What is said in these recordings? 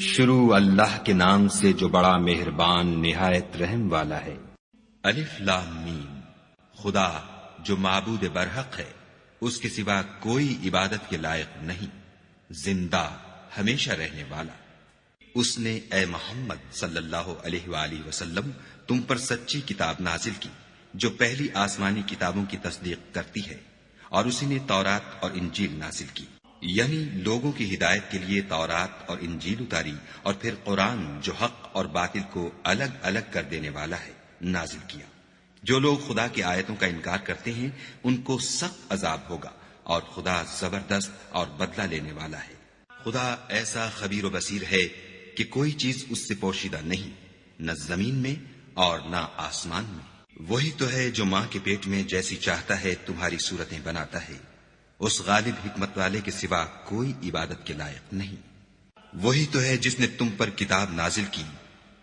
شروع اللہ کے نام سے جو بڑا مہربان نہایت رحم والا ہے۔ الف لام میم، خدا جو معبود برحق ہے، اس کے سوا کوئی عبادت کے لائق نہیں، زندہ ہمیشہ رہنے والا۔ اس نے اے محمد صلی اللہ علیہ وآلہ وسلم تم پر سچی کتاب نازل کی جو پہلی آسمانی کتابوں کی تصدیق کرتی ہے، اور اسی نے تورات اور انجیل نازل کی، یعنی لوگوں کی ہدایت کے لیے تورات اور انجیل اتاری، اور پھر قرآن جو حق اور باطل کو الگ الگ کر دینے والا ہے نازل کیا۔ جو لوگ خدا کی آیتوں کا انکار کرتے ہیں ان کو سخت عذاب ہوگا، اور خدا زبردست اور بدلہ لینے والا ہے۔ خدا ایسا خبیر و بصیر ہے کہ کوئی چیز اس سے پوشیدہ نہیں، نہ زمین میں اور نہ آسمان میں۔ وہی تو ہے جو ماں کے پیٹ میں جیسی چاہتا ہے تمہاری صورتیں بناتا ہے، اس غالب حکمت والے کے سوا کوئی عبادت کے لائق نہیں۔ وہی تو ہے جس نے تم پر کتاب نازل کی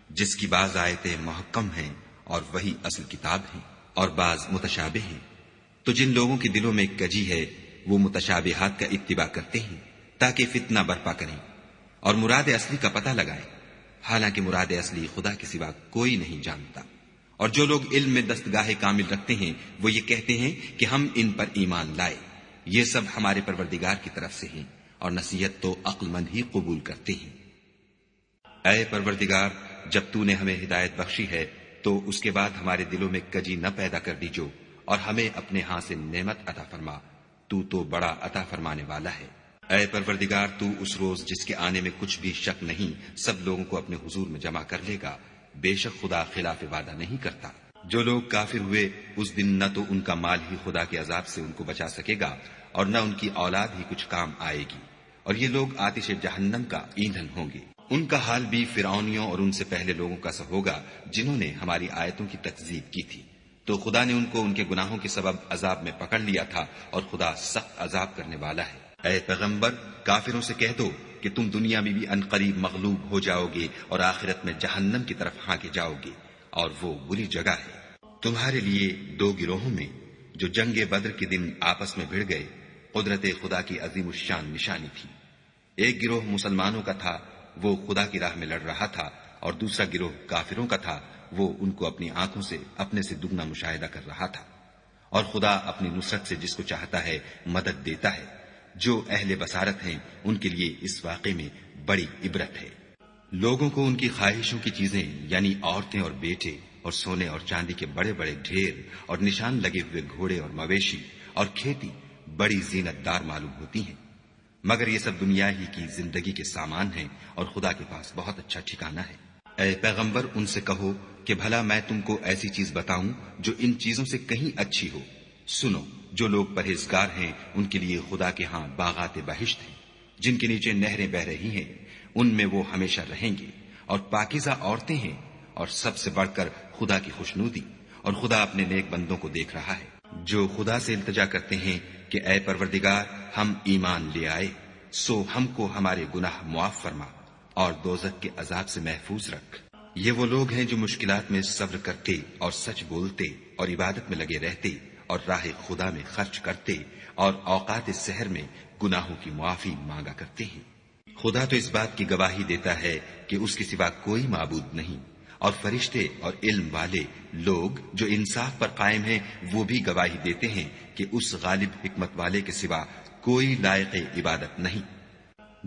جس کی بعض آیتیں محکم ہیں اور وہی اصل کتاب ہیں، اور بعض متشابہ ہیں۔ تو جن لوگوں کے دلوں میں کجی ہے وہ متشابہات کا اتباع کرتے ہیں تاکہ فتنہ برپا کریں اور مراد اصلی کا پتہ لگائیں، حالانکہ مراد اصلی خدا کے سوا کوئی نہیں جانتا۔ اور جو لوگ علم میں دستگاہ کامل رکھتے ہیں وہ یہ کہتے ہیں کہ ہم ان پر ایمان لائے، یہ سب ہمارے پروردگار کی طرف سے ہیں، اور نصیحت تو عقل مند ہی قبول کرتے ہیں۔ اے پروردگار، جب تو نے ہمیں ہدایت بخشی ہے تو اس کے بعد ہمارے دلوں میں کجی نہ پیدا کر دیجو، اور ہمیں اپنے ہاں سے نعمت عطا فرما، تو بڑا عطا فرمانے والا ہے۔ اے پروردگار، تو اس روز جس کے آنے میں کچھ بھی شک نہیں سب لوگوں کو اپنے حضور میں جمع کر لے گا، بے شک خدا خلاف وعدہ نہیں کرتا۔ جو لوگ کافر ہوئے اس دن نہ تو ان کا مال ہی خدا کے عذاب سے ان کو بچا سکے گا اور نہ ان کی اولاد ہی کچھ کام آئے گی، اور یہ لوگ آتش جہنم کا ایندھن ہوں گے۔ ان کا حال بھی فرعونیوں اور ان سے پہلے لوگوں کا سا ہوگا جنہوں نے ہماری آیتوں کی تکذیب کی تھی، تو خدا نے ان کو ان کے گناہوں کے سبب عذاب میں پکڑ لیا تھا، اور خدا سخت عذاب کرنے والا ہے۔ اے پیغمبر، کافروں سے کہہ دو کہ تم دنیا میں بھی عنقریب مغلوب ہو جاؤ گے اور آخرت میں جہنم کی طرف ہانکے جاؤ گے، اور وہ بری جگہ ہے۔ تمہارے لیے دو گروہوں میں جو جنگ بدر کے دن آپس میں بھڑ گئے قدرت خدا کی عظیم الشان نشانی تھی۔ ایک گروہ مسلمانوں کا تھا، وہ خدا کی راہ میں لڑ رہا تھا، اور دوسرا گروہ کافروں کا تھا، وہ ان کو اپنی آنکھوں سے اپنے سے دگنا مشاہدہ کر رہا تھا۔ اور خدا اپنی نصرت سے جس کو چاہتا ہے مدد دیتا ہے۔ جو اہل بصارت ہیں ان کے لیے اس واقعے میں بڑی عبرت ہے۔ لوگوں کو ان کی خواہشوں کی چیزیں یعنی عورتیں اور بیٹے اور سونے اور چاندی کے بڑے بڑے ڈھیر اور نشان لگے ہوئے گھوڑے اور مویشی اور کھیتی بڑی زینت دار معلوم ہوتی ہیں، مگر یہ سب دنیا ہی کی زندگی کے سامان ہیں، اور خدا کے پاس بہت اچھا ٹھکانہ ہے۔ اے پیغمبر، ان سے کہو کہ بھلا میں تم کو ایسی چیز بتاؤں جو ان چیزوں سے کہیں اچھی ہو۔ سنو، جو لوگ پرہیزگار ہیں ان کے لیے خدا کے ہاں باغات بہشت ہیں جن کے نیچے نہریں بہ رہی ہیں، ان میں وہ ہمیشہ رہیں گے، اور پاکیزہ عورتیں ہیں، اور سب سے بڑھ کر خدا کی خوشنودی، اور خدا اپنے نیک بندوں کو دیکھ رہا ہے جو خدا سے التجا کرتے ہیں کہ اے پروردگار، ہم ایمان لے آئے، سو ہم کو ہمارے گناہ معاف فرما اور دوزخ کے عذاب سے محفوظ رکھ۔ یہ وہ لوگ ہیں جو مشکلات میں صبر کرتے اور سچ بولتے اور عبادت میں لگے رہتے اور راہ خدا میں خرچ کرتے اور اوقات سحر میں گناہوں کی معافی مانگا کرتے ہیں۔ خدا تو اس بات کی گواہی دیتا ہے کہ اس کے سوا کوئی معبود نہیں، اور فرشتے اور علم والے لوگ جو انصاف پر قائم ہیں وہ بھی گواہی دیتے ہیں کہ اس غالب حکمت والے کے سوا کوئی لائق عبادت نہیں۔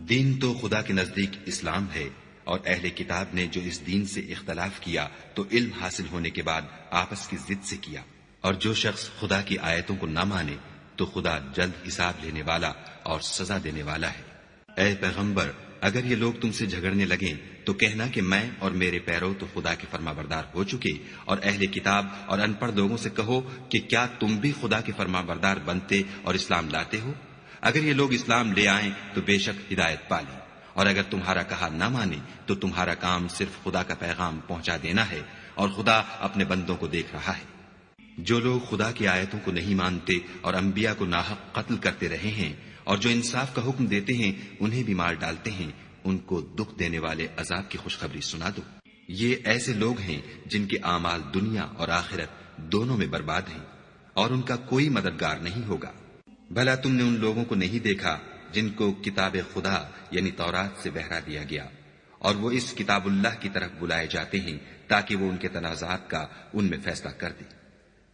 دین تو خدا کے نزدیک اسلام ہے، اور اہل کتاب نے جو اس دین سے اختلاف کیا تو علم حاصل ہونے کے بعد آپس کی ضد سے کیا، اور جو شخص خدا کی آیتوں کو نہ مانے تو خدا جلد حساب لینے والا اور سزا دینے والا ہے۔ اے پیغمبر، اگر یہ لوگ تم سے جھگڑنے لگیں تو کہنا کہ میں اور میرے پیرو تو خدا کے فرما بردار ہو چکے، اور اہل کتاب اور ان پڑھ لوگوں سے کہو کہ کیا تم بھی خدا کے فرما بردار بنتے اور اسلام لاتے ہو؟ اگر یہ لوگ اسلام لے آئیں تو بے شک ہدایت پالیں، اور اگر تمہارا کہا نہ مانے تو تمہارا کام صرف خدا کا پیغام پہنچا دینا ہے، اور خدا اپنے بندوں کو دیکھ رہا ہے۔ جو لوگ خدا کی آیتوں کو نہیں مانتے اور انبیاء کو ناحق قتل کرتے رہے ہیں، اور جو انصاف کا حکم دیتے ہیں انہیں بھی مار ڈالتے ہیں، ان کو دکھ دینے والے عذاب کی خوشخبری سنا دو۔ یہ ایسے لوگ ہیں جن کے اعمال دنیا اور آخرت دونوں میں برباد ہیں، اور ان کا کوئی مددگار نہیں ہوگا۔ بھلا تم نے ان لوگوں کو نہیں دیکھا جن کو کتاب خدا یعنی تورات سے بہرا دیا گیا، اور وہ اس کتاب اللہ کی طرف بلائے جاتے ہیں تاکہ وہ ان کے تنازعات کا ان میں فیصلہ کر دے،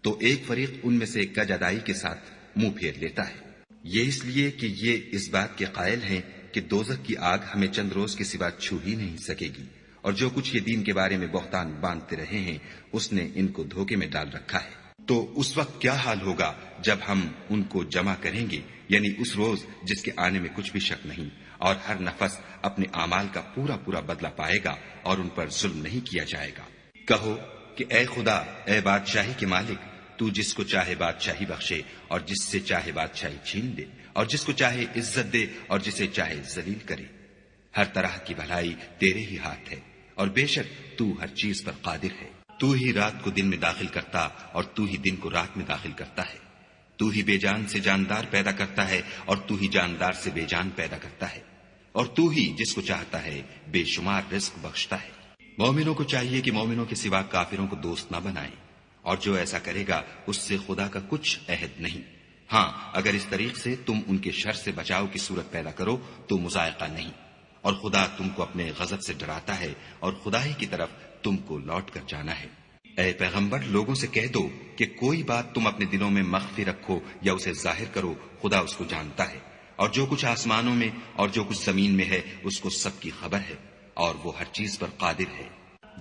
تو ایک فریق ان میں سے کج ادائی کے ساتھ منہ پھیر لیتا ہے۔ یہ اس لیے کہ یہ اس بات کے قائل ہیں کہ دوزخ کی آگ ہمیں چند روز کے سوا چھو ہی نہیں سکے گی، اور جو کچھ یہ دین کے بارے میں بہتان باندھتے رہے ہیں اس نے ان کو دھوکے میں ڈال رکھا ہے۔ تو اس وقت کیا حال ہوگا جب ہم ان کو جمع کریں گے، یعنی اس روز جس کے آنے میں کچھ بھی شک نہیں، اور ہر نفس اپنے اعمال کا پورا پورا بدلہ پائے گا اور ان پر ظلم نہیں کیا جائے گا۔ کہو کہ اے خدا، اے بادشاہی کے مالک، تو جس کو چاہے بادشاہی بخشے اور جس سے چاہے بادشاہی چھین دے، اور جس کو چاہے عزت دے اور جسے چاہے ذلیل کرے۔ ہر طرح کی بھلائی تیرے ہی ہاتھ ہے، اور بے شک تو ہر چیز پر قادر ہے۔ تو ہی رات کو دن میں داخل کرتا اور تو ہی دن کو رات میں داخل کرتا ہے۔ تو ہی بے جان سے جاندار پیدا کرتا ہے اور تو ہی جاندار سے بے جان پیدا کرتا ہے، اور تو ہی جس کو چاہتا ہے بے شمار رزق بخشتا ہے۔ مومنوں کو چاہیے کہ مومنوں کے سوا کافروں کو دوست نہ بنائیں، اور جو ایسا کرے گا اس سے خدا کا کچھ عہد نہیں۔ ہاں، اگر اس طریق سے تم ان کے شر سے بچاؤ کی صورت پیدا کرو تو مذائقہ نہیں، اور خدا تم کو اپنے غضب سے ڈراتا ہے اور خدا ہی کی طرف تم کو لوٹ کر جانا ہے۔ اے پیغمبر، لوگوں سے کہہ دو کہ کوئی بات تم اپنے دلوں میں مخفی رکھو یا اسے ظاہر کرو، خدا اس کو جانتا ہے، اور جو کچھ آسمانوں میں اور جو کچھ زمین میں ہے اس کو سب کی خبر ہے، اور وہ ہر چیز پر قادر ہے۔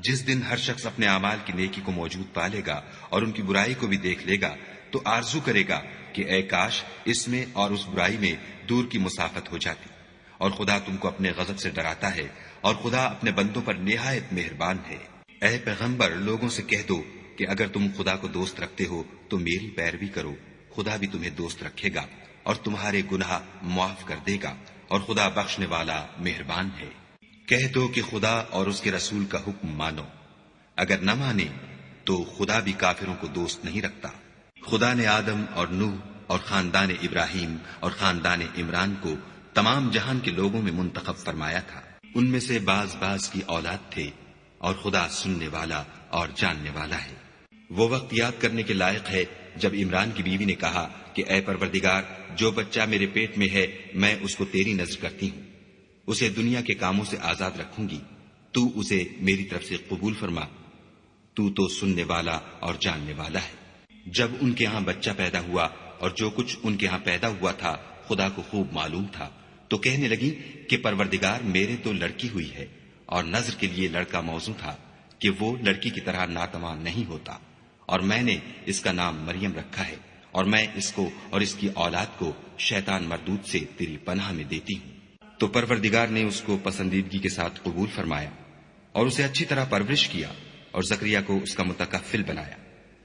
جس دن ہر شخص اپنے اعمال کی نیکی کو موجود پالے گا اور ان کی برائی کو بھی دیکھ لے گا تو آرزو کرے گا کہ اے کاش اس میں اور اس برائی میں دور کی مسافت ہو جاتی۔ اور خدا تم کو اپنے غضب سے ڈراتا ہے، اور خدا اپنے بندوں پر نہایت مہربان ہے۔ اے پیغمبر، لوگوں سے کہہ دو کہ اگر تم خدا کو دوست رکھتے ہو تو میری پیروی کرو، خدا بھی تمہیں دوست رکھے گا اور تمہارے گناہ معاف کر دے گا، اور خدا بخشنے والا مہربان ہے۔ کہہ دو کہ خدا اور اس کے رسول کا حکم مانو، اگر نہ مانے تو خدا بھی کافروں کو دوست نہیں رکھتا۔ خدا نے آدم اور نوح اور خاندان ابراہیم اور خاندان عمران کو تمام جہان کے لوگوں میں منتخب فرمایا تھا، ان میں سے بعض بعض کی اولاد تھے، اور خدا سننے والا اور جاننے والا ہے۔ وہ وقت یاد کرنے کے لائق ہے جب عمران کی بیوی نے کہا کہ اے پروردگار، جو بچہ میرے پیٹ میں ہے میں اس کو تیری نذر کرتی ہوں، اسے دنیا کے کاموں سے آزاد رکھوں گی، تو اسے میری طرف سے قبول فرما، تو سننے والا اور جاننے والا ہے۔ جب ان کے ہاں بچہ پیدا ہوا اور جو کچھ ان کے ہاں پیدا ہوا تھا خدا کو خوب معلوم تھا، تو کہنے لگی کہ پروردگار، میرے تو لڑکی ہوئی ہے، اور نذر کے لیے لڑکا موزوں تھا کہ وہ لڑکی کی طرح ناتواں نہیں ہوتا، اور میں نے اس کا نام مریم رکھا ہے، اور میں اس کو اور اس کی اولاد کو شیطان مردود سے تیری پناہ میں دیتی ہوں۔ تو پروردگار نے اس کو پسندیدگی کے ساتھ قبول فرمایا اور اسے اچھی طرح پرورش کیا، اور زکریا کو اس کا متکفل بنایا۔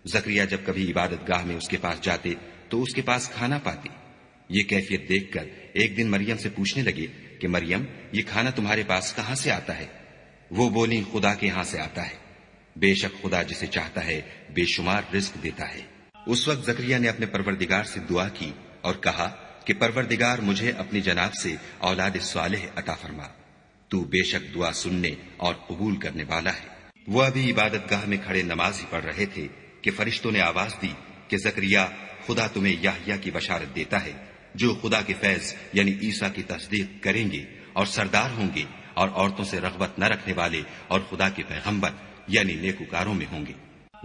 زکریا جب کبھی عبادت گاہ میں اس کے پاس جاتے تو اس کے پاس کھانا پاتے۔ یہ کیفیت دیکھ کر ایک دن مریم سے پوچھنے لگے کہ مریم، یہ کھانا تمہارے پاس کہاں سے آتا ہے؟ وہ بولی، خدا کے ہاں سے آتا ہے، بے شک خدا جسے چاہتا ہے بے شمار رزق دیتا ہے۔ اس وقت زکریا نے اپنے پروردگار سے دعا کی اور کہا کہ پروردگار، مجھے اپنی جناب سے اولاد صالح عطا فرما، تو بے شک دعا سننے اور قبول کرنے والا ہے۔ وہ ابھی عبادت گاہ میں کھڑے نماز ہی پڑھ رہے تھے کہ فرشتوں نے آواز دی کہ زکریا، خدا تمہیں یحییٰ کی بشارت دیتا ہے، جو خدا کے فیض یعنی عیسیٰ کی تصدیق کریں گے اور سردار ہوں گے، اور عورتوں سے رغبت نہ رکھنے والے اور خدا کے پیغمبر یعنی نیکوکاروں میں ہوں گے۔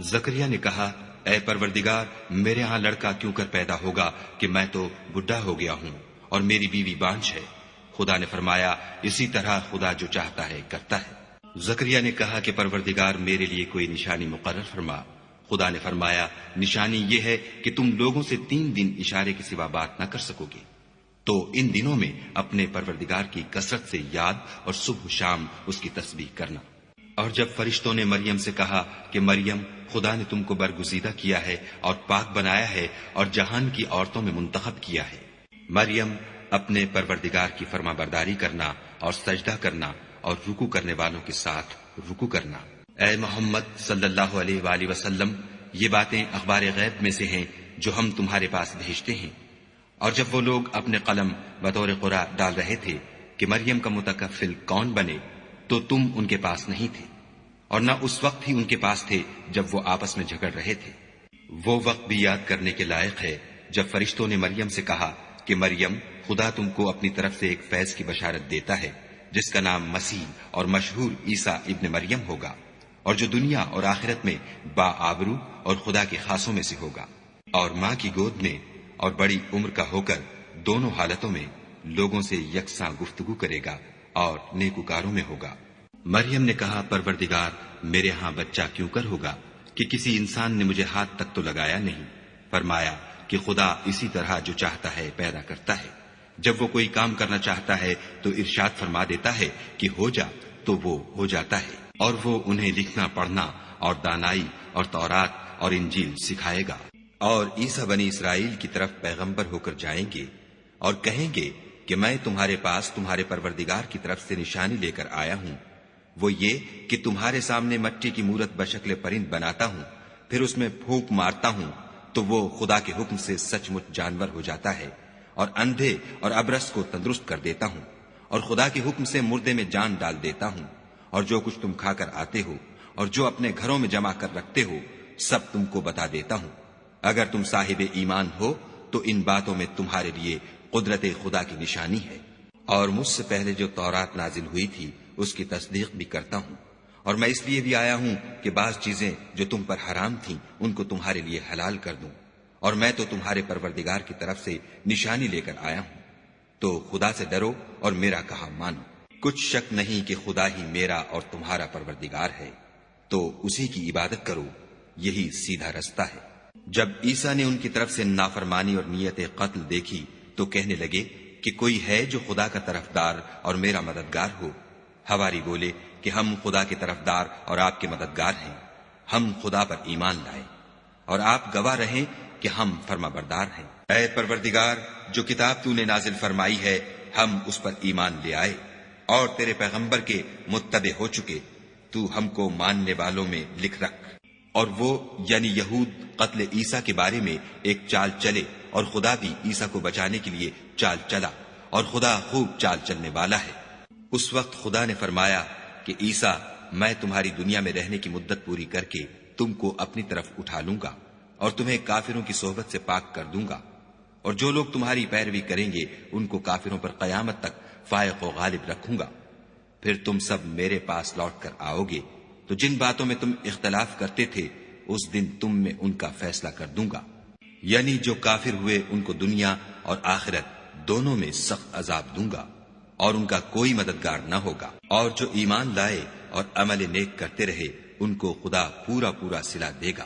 زکریا نے کہا، اے پروردگار، میرے ہاں لڑکا کیوں کر پیدا ہوگا کہ میں تو بڈھا ہو گیا ہوں اور میری بیوی بانجھ ہے۔ خدا نے فرمایا، اسی طرح خدا جو چاہتا ہے کرتا ہے۔ زکریا نے کہا کہ پروردگار، میرے لیے کوئی نشانی مقرر فرما۔ خدا نے فرمایا، نشانی یہ ہے کہ تم لوگوں سے 3 دن اشارے کے سوا بات نہ کر سکو گے، تو ان دنوں میں اپنے پروردگار کی کثرت سے یاد اور صبح و شام اس کی تسبیح کرنا۔ اور جب فرشتوں نے مریم سے کہا کہ مریم، خدا نے تم کو برگزیدہ کیا ہے اور پاک بنایا ہے اور جہان کی عورتوں میں منتخب کیا ہے، مریم، اپنے پروردگار کی فرما برداری کرنا اور سجدہ کرنا اور رکوع کرنے والوں کے ساتھ رکوع کرنا۔ اے محمد صلی اللہ علیہ وآلہ وسلم، یہ باتیں اخبار غیب میں سے ہیں جو ہم تمہارے پاس بھیجتے ہیں۔ اور جب وہ لوگ اپنے قلم بطور قرآ ڈال رہے تھے کہ مریم کا متکفل کون بنے، تو تم ان کے پاس نہیں تھے، اور نہ اس وقت ہی ان کے پاس تھے جب وہ آپس میں جھگڑ رہے تھے۔ وہ وقت بھی یاد کرنے کے لائق ہے جب فرشتوں نے مریم سے کہا کہ مریم، خدا تم کو اپنی طرف سے ایک فیض کی بشارت دیتا ہے جس کا نام مسیح اور مشہور عیسیٰ ابن مریم ہوگا، اور جو دنیا اور آخرت میں با آبرو اور خدا کے خاصوں میں سے ہوگا، اور ماں کی گود میں اور بڑی عمر کا ہو کر دونوں حالتوں میں لوگوں سے یکساں گفتگو کرے گا اور نیکوکاروں میں ہوگا۔ مریم نے کہا، پروردگار، میرے ہاں بچہ کیوں کر ہوگا کہ کسی انسان نے مجھے ہاتھ تک تو لگایا نہیں۔ فرمایا کہ خدا اسی طرح جو چاہتا ہے پیدا کرتا ہے، جب وہ کوئی کام کرنا چاہتا ہے تو ارشاد فرما دیتا ہے کہ ہو جا، تو وہ ہو جاتا ہے، اور وہ انہیں لکھنا پڑھنا اور دانائی اور تورات اور انجیل سکھائے گا۔ اور عیسیٰ بنی اسرائیل کی طرف پیغمبر ہو کر جائیں گے اور کہیں گے کہ میں تمہارے پاس تمہارے پروردگار کی طرف سے نشانی لے کر آیا ہوں، وہ یہ کہ تمہارے سامنے مٹی کی مورت بشکل پرند بناتا ہوں، پھر اس میں پھونک مارتا ہوں تو وہ خدا کے حکم سے سچ مچ جانور ہو جاتا ہے، اور اندھے اور ابرص کو تندرست کر دیتا ہوں، اور خدا کے حکم سے مردے میں جان ڈال دیتا ہوں، اور جو کچھ تم کھا کر آتے ہو اور جو اپنے گھروں میں جمع کر رکھتے ہو سب تم کو بتا دیتا ہوں۔ اگر تم صاحب ایمان ہو تو ان باتوں میں تمہارے لیے قدرت خدا کی نشانی ہے، اور مجھ سے پہلے جو تورات نازل ہوئی تھی اس کی تصدیق بھی کرتا ہوں، اور میں اس لیے بھی آیا ہوں کہ بعض چیزیں جو تم پر حرام تھیں ان کو تمہارے لیے حلال کر دوں، اور میں تو تمہارے پروردگار کی طرف سے نشانی لے کر آیا ہوں، تو خدا سے ڈرو اور میرا کہا مانو۔ کچھ شک نہیں کہ خدا ہی میرا اور تمہارا پروردگار ہے، تو اسی کی عبادت کرو، یہی سیدھا رستہ ہے۔ جب عیسیٰ نے ان کی طرف سے نافرمانی اور نیت قتل دیکھی تو کہنے لگے کہ کوئی ہے جو خدا کا طرفدار اور میرا مددگار ہو؟ حواری بولے کہ ہم خدا کے طرفدار اور آپ کے مددگار ہیں، ہم خدا پر ایمان لائے اور آپ گواہ رہیں کہ ہم فرما بردار ہیں۔ اے پروردگار، جو کتاب تو نے نازل فرمائی ہے ہم اس پر ایمان لے آئے اور تیرے پیغمبر کے متبع ہو چکے، تو ہم کو ماننے والوں میں لکھ رکھ۔ اور وہ یعنی یہود قتل عیسیٰ کے بارے میں ایک چال چلے، اور خدا بھی عیسیٰ کو بچانے کے لیے چال چلا، اور خدا خوب چال چلنے والا ہے۔ اس وقت خدا نے فرمایا کہ عیسیٰ، میں تمہاری دنیا میں رہنے کی مدت پوری کر کے تم کو اپنی طرف اٹھا لوں گا اور تمہیں کافروں کی صحبت سے پاک کر دوں گا، اور جو لوگ تمہاری پیروی کریں گے ان کو کافروں پر قیامت تک فائق و غالب رکھوں گا۔ پھر تم سب میرے پاس لوٹ کر آؤ گے تو جن باتوں میں تم اختلاف کرتے تھے اس دن تم میں ان کا فیصلہ کر دوں گا، یعنی جو کافر ہوئے ان کو دنیا اور آخرت دونوں میں سخت عذاب دوں گا، اور ان کا کوئی مددگار نہ ہوگا۔ اور جو ایمان لائے اور عمل نیک کرتے رہے ان کو خدا پورا پورا صلہ دے گا،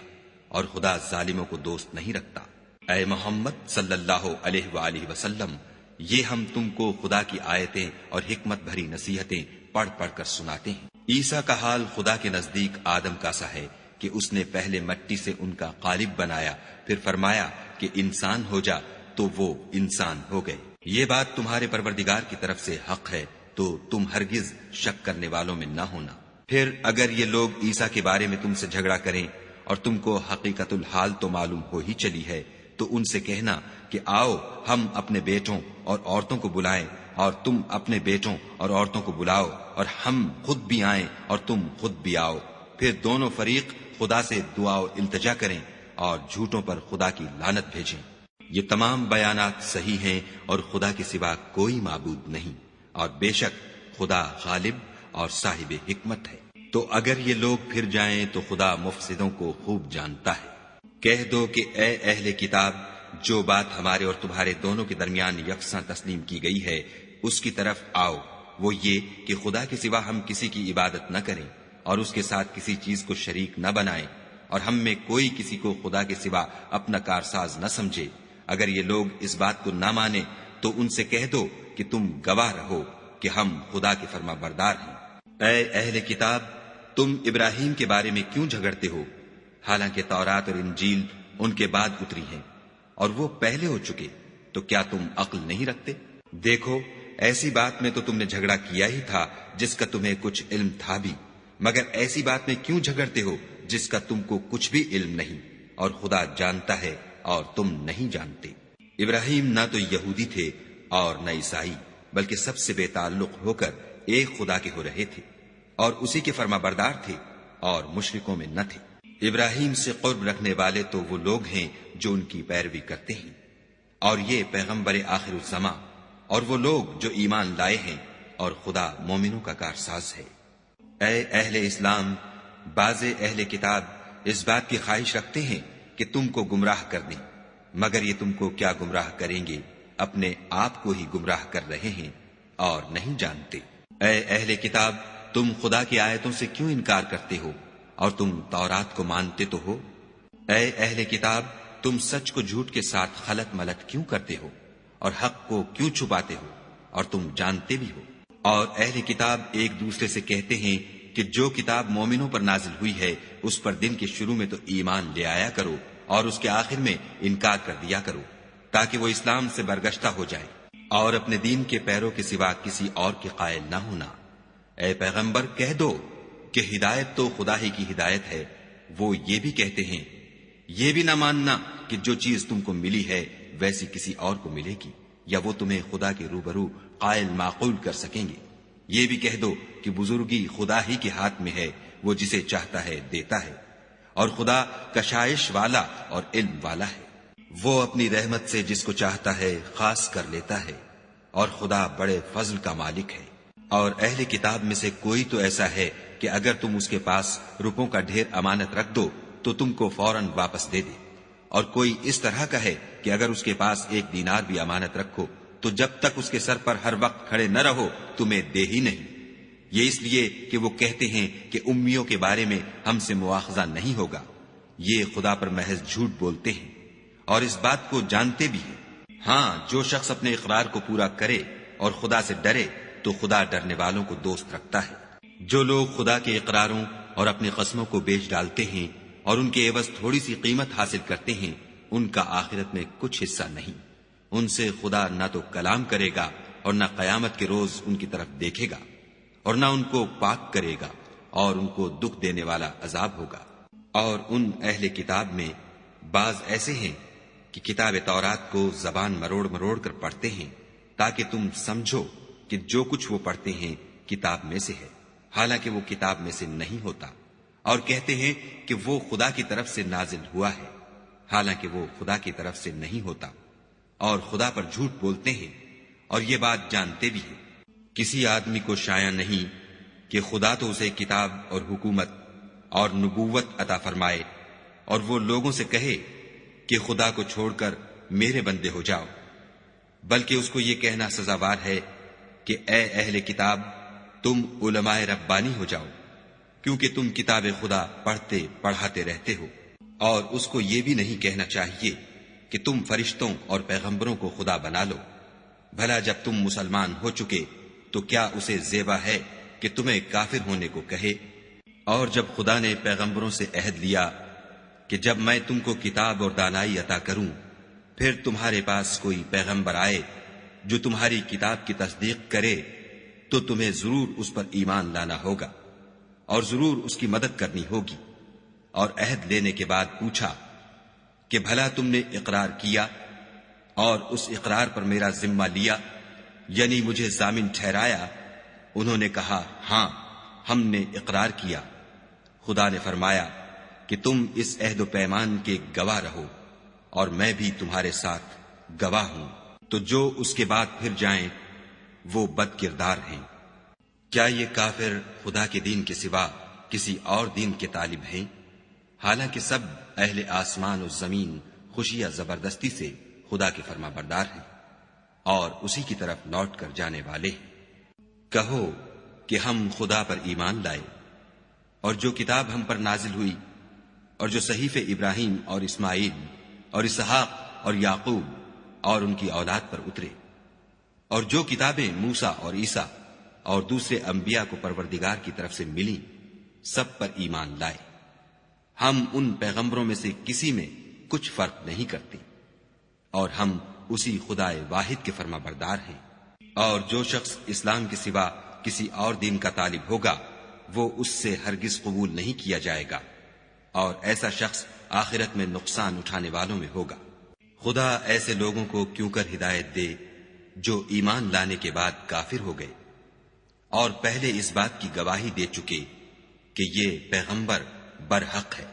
اور خدا ظالموں کو دوست نہیں رکھتا۔ اے محمد صلی اللہ علیہ وآلہ وسلم، یہ ہم تم کو خدا کی آیتیں اور حکمت بھری نصیحتیں پڑھ پڑھ کر سناتے ہیں۔ عیسیٰ کا حال خدا کے نزدیک آدم کا سا ہے کہ اس نے پہلے مٹی سے ان کا قالب بنایا، پھر فرمایا کہ انسان ہو جا، تو وہ انسان ہو گئے۔ یہ بات تمہارے پروردگار کی طرف سے حق ہے، تو تم ہرگز شک کرنے والوں میں نہ ہونا۔ پھر اگر یہ لوگ عیسیٰ کے بارے میں تم سے جھگڑا کریں اور تم کو حقیقت الحال تو معلوم ہو ہی چلی ہے، تو ان سے کہنا کہ آؤ ہم اپنے بیٹوں اور عورتوں کو بلائیں اور تم اپنے بیٹوں اور عورتوں کو بلاؤ، اور ہم خود بھی آئیں اور تم خود بھی آؤ، پھر دونوں فریق خدا سے دعا و التجا کریں اور جھوٹوں پر خدا کی لعنت بھیجیں۔ یہ تمام بیانات صحیح ہیں اور خدا کے سوا کوئی معبود نہیں، اور بے شک خدا غالب اور صاحب حکمت ہے۔ تو اگر یہ لوگ پھر جائیں تو خدا مفسدوں کو خوب جانتا ہے۔ کہہ دو کہ اے اہل کتاب، جو بات ہمارے اور تمہارے دونوں کے درمیان یکساں تسلیم کی گئی ہے اس کی طرف آؤ، وہ یہ کہ خدا کے سوا ہم کسی کی عبادت نہ کریں اور اس کے ساتھ کسی چیز کو شریک نہ بنائیں، اور ہم میں کوئی کسی کو خدا کے سوا اپنا کارساز نہ سمجھے۔ اگر یہ لوگ اس بات کو نہ مانیں تو ان سے کہہ دو کہ تم گواہ رہو کہ ہم خدا کے فرما بردار ہیں۔ اے اہل کتاب، تم ابراہیم کے بارے میں کیوں جھگڑتے ہو، حالانکہ تورات اور انجیل ان کے بعد اتری ہیں اور وہ پہلے ہو چکے، تو کیا تم عقل نہیں رکھتے؟ دیکھو، ایسی بات میں تو تم نے جھگڑا کیا ہی تھا جس کا تمہیں کچھ علم تھا بھی، مگر ایسی بات میں کیوں جھگڑتے ہو جس کا تم کو کچھ بھی علم نہیں، اور خدا جانتا ہے اور تم نہیں جانتے۔ ابراہیم نہ تو یہودی تھے اور نہ عیسائی، بلکہ سب سے بے تعلق ہو کر ایک خدا کے ہو رہے تھے، اور اسی کے فرما بردار تھے اور مشرکوں میں نہ تھے۔ ابراہیم سے قرب رکھنے والے تو وہ لوگ ہیں جو ان کی پیروی کرتے ہیں، اور یہ پیغمبر آخر الزماں، اور وہ لوگ جو ایمان لائے ہیں اور خدا مومنوں کا کارساز ہے۔ اے اہل اسلام، بعض اہل کتاب اس بات کی خواہش رکھتے ہیں کہ تم کو گمراہ کر دیں، مگر یہ تم کو کیا گمراہ کریں گے، اپنے آپ کو ہی گمراہ کر رہے ہیں اور نہیں جانتے۔ اے اہل کتاب، تم خدا کی آیتوں سے کیوں انکار کرتے ہو اور تم تورات کو مانتے تو ہو؟ اے اہل کتاب، تم سچ کو جھوٹ کے ساتھ خلط ملط کیوں کرتے ہو اور حق کو کیوں چھپاتے ہو اور تم جانتے بھی ہو؟ اور اہل کتاب ایک دوسرے سے کہتے ہیں کہ جو کتاب مومنوں پر نازل ہوئی ہے اس پر دن کے شروع میں تو ایمان لے آیا کرو اور اس کے آخر میں انکار کر دیا کرو، تاکہ وہ اسلام سے برگشتہ ہو جائے اور اپنے دین کے پیروں کے سوا کسی اور کے قائل نہ ہونا۔ اے پیغمبر، کہہ دو کہ ہدایت تو خدا ہی کی ہدایت ہے۔ وہ یہ بھی کہتے ہیں یہ بھی نہ ماننا کہ جو چیز تم کو ملی ہے ویسی کسی اور کو ملے گی، یا وہ تمہیں خدا کے روبرو قائل معقول کر سکیں گے۔ یہ بھی کہہ دو کہ بزرگی خدا ہی کے ہاتھ میں ہے، وہ جسے چاہتا ہے دیتا ہے، اور خدا کشائش والا اور علم والا ہے۔ وہ اپنی رحمت سے جس کو چاہتا ہے خاص کر لیتا ہے، اور خدا بڑے فضل کا مالک ہے۔ اور اہل کتاب میں سے کوئی تو ایسا ہے کہ اگر تم اس کے پاس روپوں کا ڈھیر امانت رکھ دو تو تم کو فوراً واپس دے دے، اور کوئی اس طرح کا ہے کہ اگر اس کے پاس 1 دینار بھی امانت رکھو تو جب تک اس کے سر پر ہر وقت کھڑے نہ رہو تمہیں دے ہی نہیں۔ یہ اس لیے کہ وہ کہتے ہیں کہ امیوں کے بارے میں ہم سے مواخذہ نہیں ہوگا۔ یہ خدا پر محض جھوٹ بولتے ہیں اور اس بات کو جانتے بھی ہیں۔ ہاں، جو شخص اپنے اقرار کو پورا کرے اور خدا سے ڈرے تو خدا ڈرنے والوں کو دوست رکھتا ہے۔ جو لوگ خدا کے اقراروں اور اپنی قسموں کو بیچ ڈالتے ہیں اور ان کے عوض تھوڑی سی قیمت حاصل کرتے ہیں، ان کا آخرت میں کچھ حصہ نہیں۔ ان سے خدا نہ تو کلام کرے گا اور نہ قیامت کے روز ان کی طرف دیکھے گا، اور نہ ان کو پاک کرے گا، اور ان کو دکھ دینے والا عذاب ہوگا۔ اور ان اہل کتاب میں بعض ایسے ہیں کہ کتاب تورات کو زبان مروڑ مروڑ کر پڑھتے ہیں تاکہ تم سمجھو کہ جو کچھ وہ پڑھتے ہیں کتاب میں سے ہے، حالانکہ وہ کتاب میں سے نہیں ہوتا، اور کہتے ہیں کہ وہ خدا کی طرف سے نازل ہوا ہے، حالانکہ وہ خدا کی طرف سے نہیں ہوتا، اور خدا پر جھوٹ بولتے ہیں اور یہ بات جانتے بھی ہیں۔ کسی آدمی کو شایع نہیں کہ خدا تو اسے کتاب اور حکومت اور نبوت عطا فرمائے اور وہ لوگوں سے کہے کہ خدا کو چھوڑ کر میرے بندے ہو جاؤ، بلکہ اس کو یہ کہنا سزاوار ہے کہ اے اہل کتاب، تم علماء ربانی ہو جاؤ، کیونکہ تم کتاب خدا پڑھتے پڑھاتے رہتے ہو۔ اور اس کو یہ بھی نہیں کہنا چاہیے کہ تم فرشتوں اور پیغمبروں کو خدا بنا لو۔ بھلا جب تم مسلمان ہو چکے تو کیا اسے زیبا ہے کہ تمہیں کافر ہونے کو کہے؟ اور جب خدا نے پیغمبروں سے عہد لیا کہ جب میں تم کو کتاب اور دانائی عطا کروں، پھر تمہارے پاس کوئی پیغمبر آئے جو تمہاری کتاب کی تصدیق کرے تو تمہیں ضرور اس پر ایمان لانا ہوگا اور ضرور اس کی مدد کرنی ہوگی۔ اور عہد لینے کے بعد پوچھا کہ بھلا تم نے اقرار کیا اور اس اقرار پر میرا ذمہ لیا، یعنی مجھے ضامن ٹھہرایا؟ انہوں نے کہا ہاں، ہم نے اقرار کیا۔ خدا نے فرمایا کہ تم اس عہد و پیمان کے گواہ رہو اور میں بھی تمہارے ساتھ گواہ ہوں۔ تو جو اس کے بعد پھر جائیں وہ بد کردار ہیں۔ کیا یہ کافر خدا کے دین کے سوا کسی اور دین کے طالب ہیں؟ حالانکہ سب اہل آسمان و زمین خوشی یا زبردستی سے خدا کے فرما بردار ہیں اور اسی کی طرف لوٹ کر جانے والے ہیں۔ کہو کہ ہم خدا پر ایمان لائے اور جو کتاب ہم پر نازل ہوئی اور جو صحیفے ابراہیم اور اسماعیل اور اسحاق اور یعقوب اور ان کی اولاد پر اترے، اور جو کتابیں موسیٰ اور عیسیٰ اور دوسرے انبیاء کو پروردگار کی طرف سے ملی، سب پر ایمان لائے۔ ہم ان پیغمبروں میں سے کسی میں کچھ فرق نہیں کرتے، اور ہم اسی خدا واحد کے فرما بردار ہیں۔ اور جو شخص اسلام کے سوا کسی اور دین کا طالب ہوگا وہ اس سے ہرگز قبول نہیں کیا جائے گا، اور ایسا شخص آخرت میں نقصان اٹھانے والوں میں ہوگا۔ خدا ایسے لوگوں کو کیوں کر ہدایت دے جو ایمان لانے کے بعد کافر ہو گئے اور پہلے اس بات کی گواہی دے چکے کہ یہ پیغمبر برحق ہے،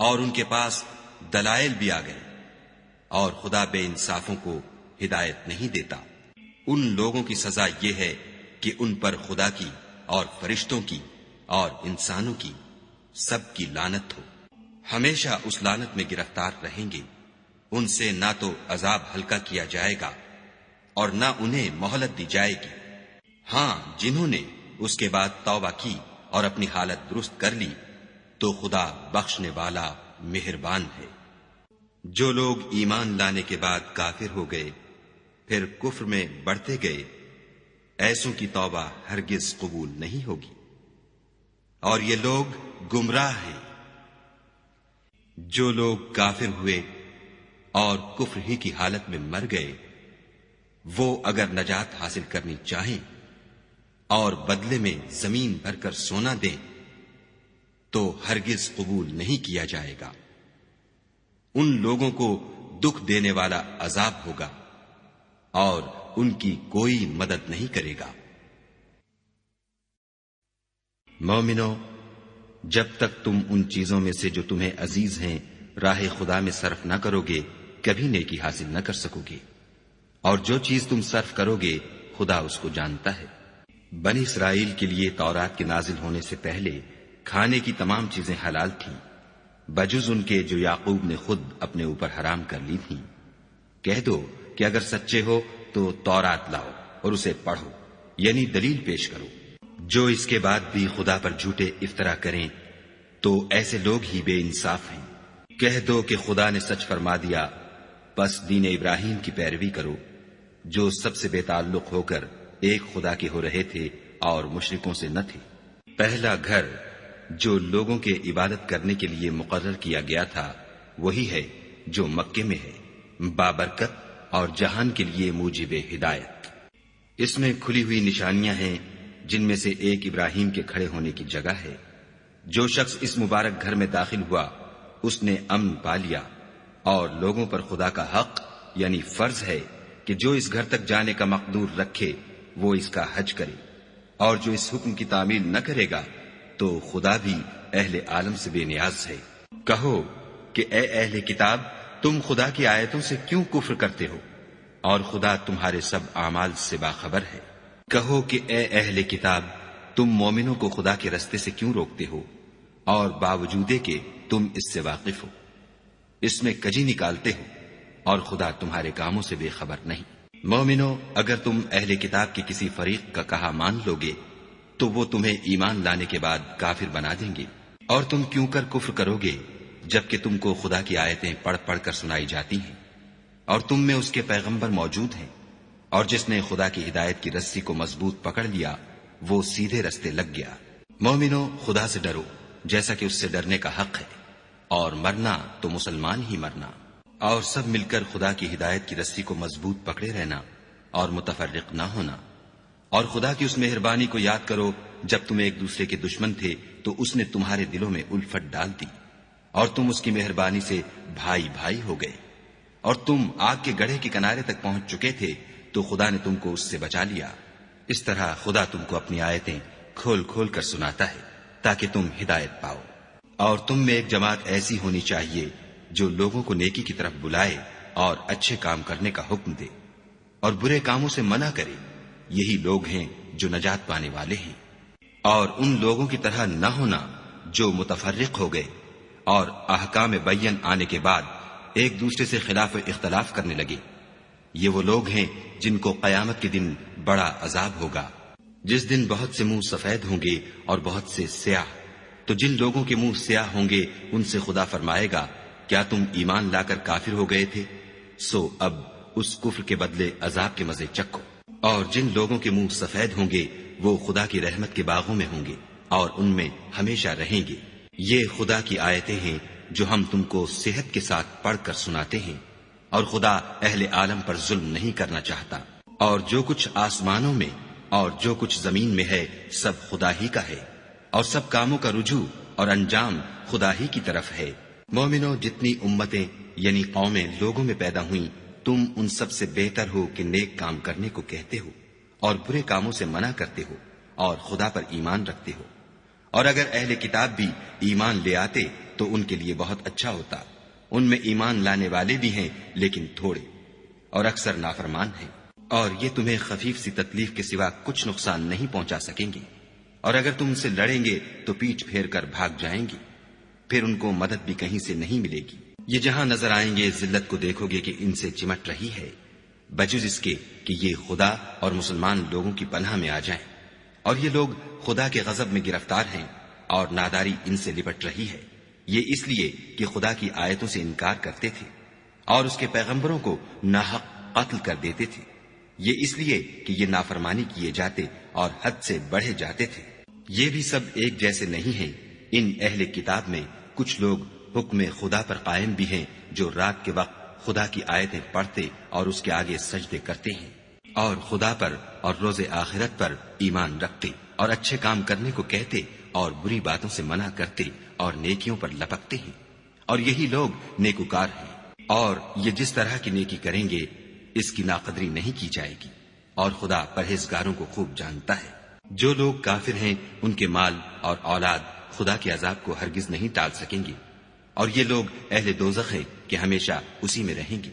اور ان کے پاس دلائل بھی آ گئے، اور خدا بے انصافوں کو ہدایت نہیں دیتا۔ ان لوگوں کی سزا یہ ہے کہ ان پر خدا کی اور فرشتوں کی اور انسانوں کی سب کی لعنت ہو، ہمیشہ اس لعنت میں گرفتار رہیں گے۔ ان سے نہ تو عذاب ہلکا کیا جائے گا اور نہ انہیں مہلت دی جائے گی۔ ہاں، جنہوں نے اس کے بعد توبہ کی اور اپنی حالت درست کر لی تو خدا بخشنے والا مہربان ہے۔ جو لوگ ایمان لانے کے بعد کافر ہو گئے پھر کفر میں بڑھتے گئے، ایسوں کی توبہ ہرگز قبول نہیں ہوگی، اور یہ لوگ گمراہ ہیں۔ جو لوگ کافر ہوئے اور کفر ہی کی حالت میں مر گئے، وہ اگر نجات حاصل کرنی چاہیں اور بدلے میں زمین بھر کر سونا دیں تو ہرگز قبول نہیں کیا جائے گا۔ ان لوگوں کو دکھ دینے والا عذاب ہوگا اور ان کی کوئی مدد نہیں کرے گا۔ مومنو، جب تک تم ان چیزوں میں سے جو تمہیں عزیز ہیں راہ خدا میں صرف نہ کرو گے کبھی نیکی حاصل نہ کر سکو گے، اور جو چیز تم صرف کرو گے خدا اس کو جانتا ہے۔ بنی اسرائیل کے لیے تورات کے نازل ہونے سے پہلے کھانے کی تمام چیزیں حلال تھیں بجز ان کے جو یعقوب نے خود اپنے اوپر حرام کر لی تھیں۔ کہہ دو کہ اگر سچے ہو تو تورات لاؤ اور اسے پڑھو، یعنی دلیل پیش کرو۔ جو اس کے بعد بھی خدا پر جھوٹے افطرا کریں تو ایسے لوگ ہی بے انصاف ہیں۔ کہہ دو کہ خدا نے سچ فرما دیا، پس دین ابراہیم کی پیروی کرو، جو سب سے بے تعلق ہو کر ایک خدا کے ہو رہے تھے اور مشرکوں سے نہ تھے۔ پہلا گھر جو لوگوں کے عبادت کرنے کے لیے مقرر کیا گیا تھا وہی ہے جو مکے میں ہے، بابرکت اور جہان کے لیے موجب ہدایت۔ اس میں کھلی ہوئی نشانیاں ہیں، جن میں سے ایک ابراہیم کے کھڑے ہونے کی جگہ ہے۔ جو شخص اس مبارک گھر میں داخل ہوا اس نے امن پا لیا، اور لوگوں پر خدا کا حق یعنی فرض ہے کہ جو اس گھر تک جانے کا مقدور رکھے وہ اس کا حج کرے، اور جو اس حکم کی تعمیل نہ کرے گا تو خدا بھی اہل عالم سے بے نیاز ہے۔ کہو کہ اے اہل کتاب، تم خدا کی آیتوں سے کیوں کفر کرتے ہو اور خدا تمہارے سب اعمال سے باخبر ہے۔ کہو کہ اے اہل کتاب، تم مومنوں کو خدا کے رستے سے کیوں روکتے ہو اور باوجود کہ تم اس سے واقف ہو، اس میں کجی نکالتے ہو اور خدا تمہارے کاموں سے بے خبر نہیں۔ مومنو، اگر تم اہل کتاب کے کسی فریق کا کہا مان لو گے تو وہ تمہیں ایمان لانے کے بعد کافر بنا دیں گے، اور تم کیوں کر کفر کرو گے جبکہ تم کو خدا کی آیتیں پڑھ پڑھ کر سنائی جاتی ہیں اور تم میں اس کے پیغمبر موجود ہیں، اور جس نے خدا کی ہدایت کی رسی کو مضبوط پکڑ لیا وہ سیدھے رستے لگ گیا۔ مومنو، خدا سے ڈرو جیسا کہ اس سے ڈرنے کا حق ہے، اور مرنا تو مسلمان ہی مرنا، اور سب مل کر خدا کی ہدایت کی رسی کو مضبوط پکڑے رہنا اور متفرق نہ ہونا۔ اور خدا کی اس مہربانی کو یاد کرو جب تم ایک دوسرے کے دشمن تھے تو اس نے تمہارے دلوں میں الفت ڈال دی اور تم اس کی مہربانی سے بھائی بھائی ہو گئے، اور تم آگ کے گڑھے کے کنارے تک پہنچ چکے تھے تو خدا نے تم کو اس سے بچا لیا۔ اس طرح خدا تم کو اپنی آیتیں کھول کھول کر سناتا ہے تاکہ تم ہدایت پاؤ۔ اور تم میں ایک جماعت ایسی ہونی چاہیے جو لوگوں کو نیکی کی طرف بلائے اور اچھے کام کرنے کا حکم دے اور برے کاموں سے منع کرے، یہی لوگ ہیں جو نجات پانے والے ہیں۔ اور ان لوگوں کی طرح نہ ہونا جو متفرق ہو گئے اور احکام بین آنے کے بعد ایک دوسرے سے خلاف اختلاف کرنے لگے۔ یہ وہ لوگ ہیں جن کو قیامت کے دن بڑا عذاب ہوگا، جس دن بہت سے منہ سفید ہوں گے اور بہت سے سیاہ۔ تو جن لوگوں کے منہ سیاہ ہوں گے ان سے خدا فرمائے گا، کیا تم ایمان لا کر کافر ہو گئے تھے؟ سو اب اس کفر کے بدلے عذاب کے مزے چکھو۔ اور جن لوگوں کے منہ سفید ہوں گے وہ خدا کی رحمت کے باغوں میں ہوں گے اور ان میں ہمیشہ رہیں گے۔ یہ خدا کی آیتیں ہیں جو ہم تم کو صحت کے ساتھ پڑھ کر سناتے ہیں، اور خدا اہل عالم پر ظلم نہیں کرنا چاہتا۔ اور جو کچھ آسمانوں میں اور جو کچھ زمین میں ہے سب خدا ہی کا ہے، اور سب کاموں کا رجوع اور انجام خدا ہی کی طرف ہے۔ مومنو، جتنی امتیں یعنی قومیں لوگوں میں پیدا ہوئیں، تم ان سب سے بہتر ہو کہ نیک کام کرنے کو کہتے ہو اور برے کاموں سے منع کرتے ہو اور خدا پر ایمان رکھتے ہو۔ اور اگر اہل کتاب بھی ایمان لے آتے تو ان کے لیے بہت اچھا ہوتا۔ ان میں ایمان لانے والے بھی ہیں لیکن تھوڑے، اور اکثر نافرمان ہیں۔ اور یہ تمہیں خفیف سی تکلیف کے سوا کچھ نقصان نہیں پہنچا سکیں گے، اور اگر تم سے لڑیں گے تو پیٹھ پھیر کر بھاگ جائیں گے، پھر ان کو مدد بھی کہیں سے نہیں ملے گی۔ یہ جہاں نظر آئیں گے ذلت کو دیکھو گے کہ ان سے چمٹ رہی ہے، بجز اس کے کہ یہ خدا اور مسلمان لوگوں کی پناہ میں آ جائیں، اور یہ لوگ خدا کے غضب میں گرفتار ہیں اور ناداری ان سے لپٹ رہی ہے۔ یہ اس لیے کہ خدا کی آیتوں سے انکار کرتے تھے اور اس کے پیغمبروں کو ناحق قتل کر دیتے تھے، یہ اس لیے کہ یہ نافرمانی کیے جاتے اور حد سے بڑھے جاتے تھے۔ یہ بھی سب ایک جیسے نہیں ہیں۔ ان اہل کتاب میں کچھ لوگ حکم خدا پر قائم بھی ہیں، جو رات کے وقت خدا کی آیتیں پڑھتے اور اس کے آگے سجدے کرتے ہیں، اور خدا پر اور روز آخرت پر ایمان رکھتے اور اچھے کام کرنے کو کہتے اور بری باتوں سے منع کرتے اور نیکیوں پر لپکتے ہیں، اور یہی لوگ نیکوکار ہیں۔ اور یہ جس طرح کی نیکی کریں گے اس کی ناقدری نہیں کی جائے گی، اور خدا پرہیزگاروں کو خوب جانتا ہے۔ جو لوگ کافر ہیں ان کے مال اور اولاد خدا کے عذاب کو ہرگز نہیں ٹال سکیں گے، اور یہ لوگ اہل دوزخ ہیں کہ ہمیشہ اسی میں رہیں گے۔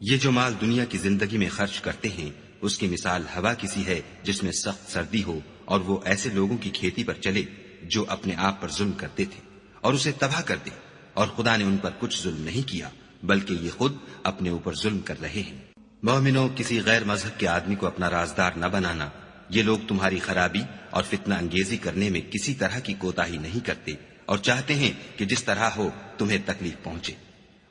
یہ جو مال دنیا کی زندگی میں خرچ کرتے ہیں اس کی مثال ہوا کسی ہے جس میں سخت سردی ہو، اور وہ ایسے لوگوں کی کھیتی پر چلے جو اپنے آپ پر ظلم کرتے تھے اور اسے تباہ کر دے، اور خدا نے ان پر کچھ ظلم نہیں کیا بلکہ یہ خود اپنے اوپر ظلم کر رہے ہیں۔ مومنوں، کسی غیر مذہب کے آدمی کو اپنا رازدار نہ بنانا۔ یہ لوگ تمہاری خرابی اور فتنہ انگیزی کرنے میں کسی طرح کی کوتاہی نہیں کرتے اور چاہتے ہیں کہ جس طرح ہو تمہیں تکلیف پہنچے۔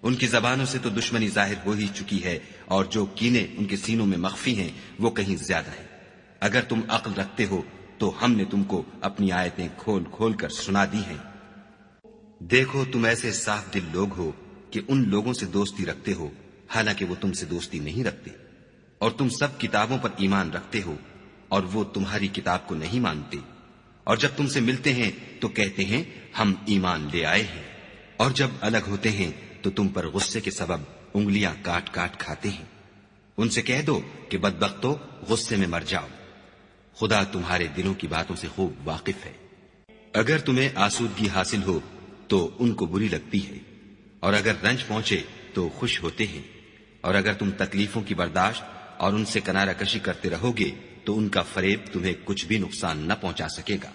ان کی زبانوں سے تو دشمنی ظاہر ہو ہی چکی ہے، اور جو کینے ان کے سینوں میں مخفی ہیں وہ کہیں زیادہ ہیں۔ اگر تم عقل رکھتے ہو تو ہم نے تم کو اپنی آیتیں کھول کھول کر سنا دی ہیں۔ دیکھو، تم ایسے صاف دل لوگ ہو کہ ان لوگوں سے دوستی رکھتے ہو حالانکہ وہ تم سے دوستی نہیں رکھتے، اور تم سب کتابوں پر ایمان رکھتے ہو اور وہ تمہاری کتاب کو نہیں مانتے، اور جب تم سے ملتے ہیں تو کہتے ہیں ہم ایمان لے آئے ہیں، اور جب الگ ہوتے ہیں تو تم پر غصے کے سبب انگلیاں کاٹ کاٹ کھاتے ہیں۔ ان سے کہہ دو کہ بدبختو، غصے میں مر جاؤ، خدا تمہارے دلوں کی باتوں سے خوب واقف ہے۔ اگر تمہیں آسودگی حاصل ہو تو ان کو بری لگتی ہے، اور اگر رنج پہنچے تو خوش ہوتے ہیں، اور اگر تم تکلیفوں کی برداشت اور ان سے کنارہ کشی کرتے رہو گے تو ان کا فریب تمہیں کچھ بھی نقصان نہ پہنچا سکے گا۔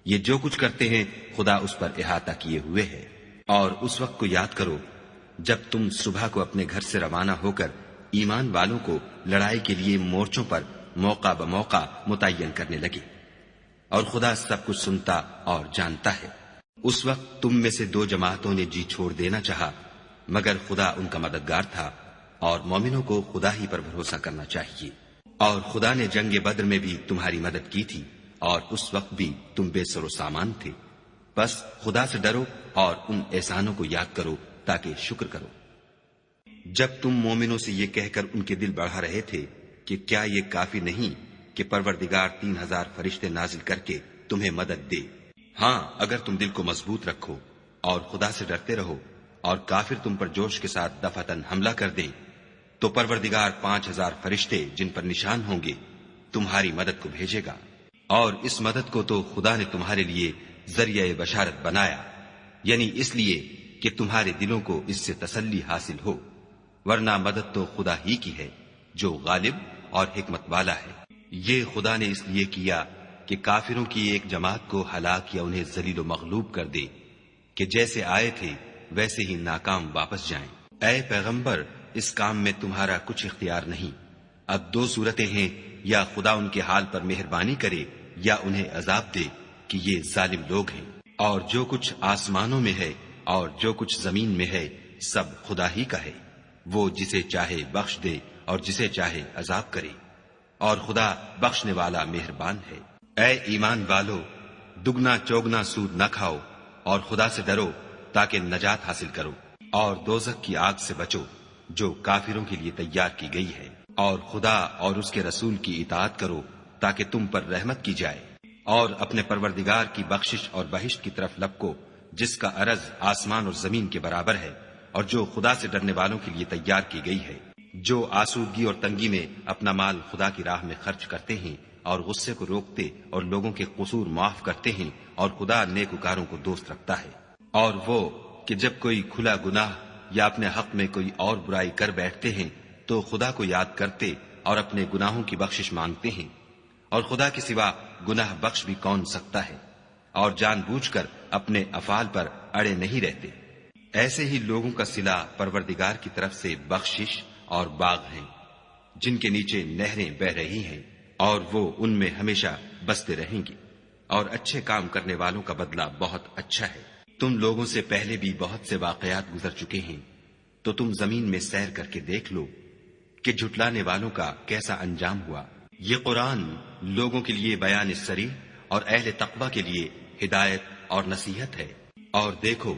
یہ جو کچھ کرتے ہیں خدا اس پر احاطہ کیے ہوئے ہے۔ اور اس وقت کو یاد کرو جب تم صبح کو اپنے گھر سے روانہ ہو کر ایمان والوں کو لڑائی کے لیے مورچوں پر موقع بموقع متعین کرنے لگے، اور خدا سب کچھ سنتا اور جانتا ہے۔ اس وقت تم میں سے دو جماعتوں نے جی چھوڑ دینا چاہا، مگر خدا ان کا مددگار تھا، اور مومنوں کو خدا ہی پر بھروسہ کرنا چاہیے۔ اور خدا نے جنگ بدر میں بھی تمہاری مدد کی تھی، اور اس وقت بھی تم بے سر و سامان تھے۔ بس خدا سے ڈرو اور ان احسانوں کو یاد کرو تاکہ شکر کرو۔ جب تم مومنوں سے یہ کہہ کر ان کے دل بڑھا رہے تھے کہ کیا یہ کافی نہیں کہ پروردگار 3000 فرشتے نازل کر کے تمہیں مدد دے؟ ہاں، اگر تم دل کو مضبوط رکھو اور خدا سے ڈرتے رہو، اور کافر تم پر جوش کے ساتھ دفعتاً حملہ کر دے تو پروردگار 5000 فرشتے جن پر نشان ہوں گے تمہاری مدد کو بھیجے گا، اور اس مدد کو تو خدا نے تمہارے لیے ذریعہ بشارت بنایا، یعنی اس لیے کہ تمہارے دلوں کو اس سے تسلی حاصل ہو، ورنہ مدد تو خدا ہی کی ہے جو غالب اور حکمت والا ہے۔ یہ خدا نے اس لیے کیا کہ کافروں کی ایک جماعت کو ہلاک یا انہیں ذلیل و مغلوب کر دے کہ جیسے آئے تھے ویسے ہی ناکام واپس جائیں۔ اے پیغمبر، اس کام میں تمہارا کچھ اختیار نہیں۔ اب دو صورتیں ہیں، یا خدا ان کے حال پر مہربانی کرے یا انہیں عذاب دے کہ یہ ظالم لوگ ہیں۔ اور جو کچھ آسمانوں میں ہے اور جو کچھ زمین میں ہے سب خدا ہی کا ہے، وہ جسے چاہے بخش دے اور جسے چاہے عذاب کرے، اور خدا بخشنے والا مہربان ہے۔ اے ایمان والو، دگنا چوگنا سود نہ کھاؤ اور خدا سے ڈرو تاکہ نجات حاصل کرو، اور دوزخ کی آگ سے بچو جو کافروں کے لیے تیار کی گئی ہے، اور خدا اور اس کے رسول کی اطاعت کرو تاکہ تم پر رحمت کی جائے، اور اپنے پروردگار کی بخشش اور بہشت کی طرف لپکو جس کا عرض آسمان اور زمین کے برابر ہے، اور جو خدا سے ڈرنے والوں کے لیے تیار کی گئی ہے۔ جو آسودگی اور تنگی میں اپنا مال خدا کی راہ میں خرچ کرتے ہیں اور غصے کو روکتے اور لوگوں کے قصور معاف کرتے ہیں، اور خدا نیکوکاروں کو دوست رکھتا ہے۔ اور وہ کہ جب کوئی کھلا گناہ یا اپنے حق میں کوئی اور برائی کر بیٹھتے ہیں تو خدا کو یاد کرتے اور اپنے گناہوں کی بخشش مانگتے ہیں، اور خدا کے سوا گناہ بخش بھی کون سکتا ہے، اور جان بوجھ کر اپنے افعال پر اڑے نہیں رہتے، ایسے ہی لوگوں کا صلہ پروردگار کی طرف سے بخشش اور باغ ہیں جن کے نیچے نہریں بہ رہی ہیں، اور وہ ان میں ہمیشہ بستے رہیں گے، اور اچھے کام کرنے والوں کا بدلہ بہت اچھا ہے۔ تم لوگوں سے پہلے بھی بہت سے واقعات گزر چکے ہیں، تو تم زمین میں سیر کر کے دیکھ لو کہ جھٹلانے والوں کا کیسا انجام ہوا۔ یہ قرآن لوگوں کے لیے بیان صریح اور اہل تقوی کے لیے ہدایت اور نصیحت ہے۔ اور دیکھو،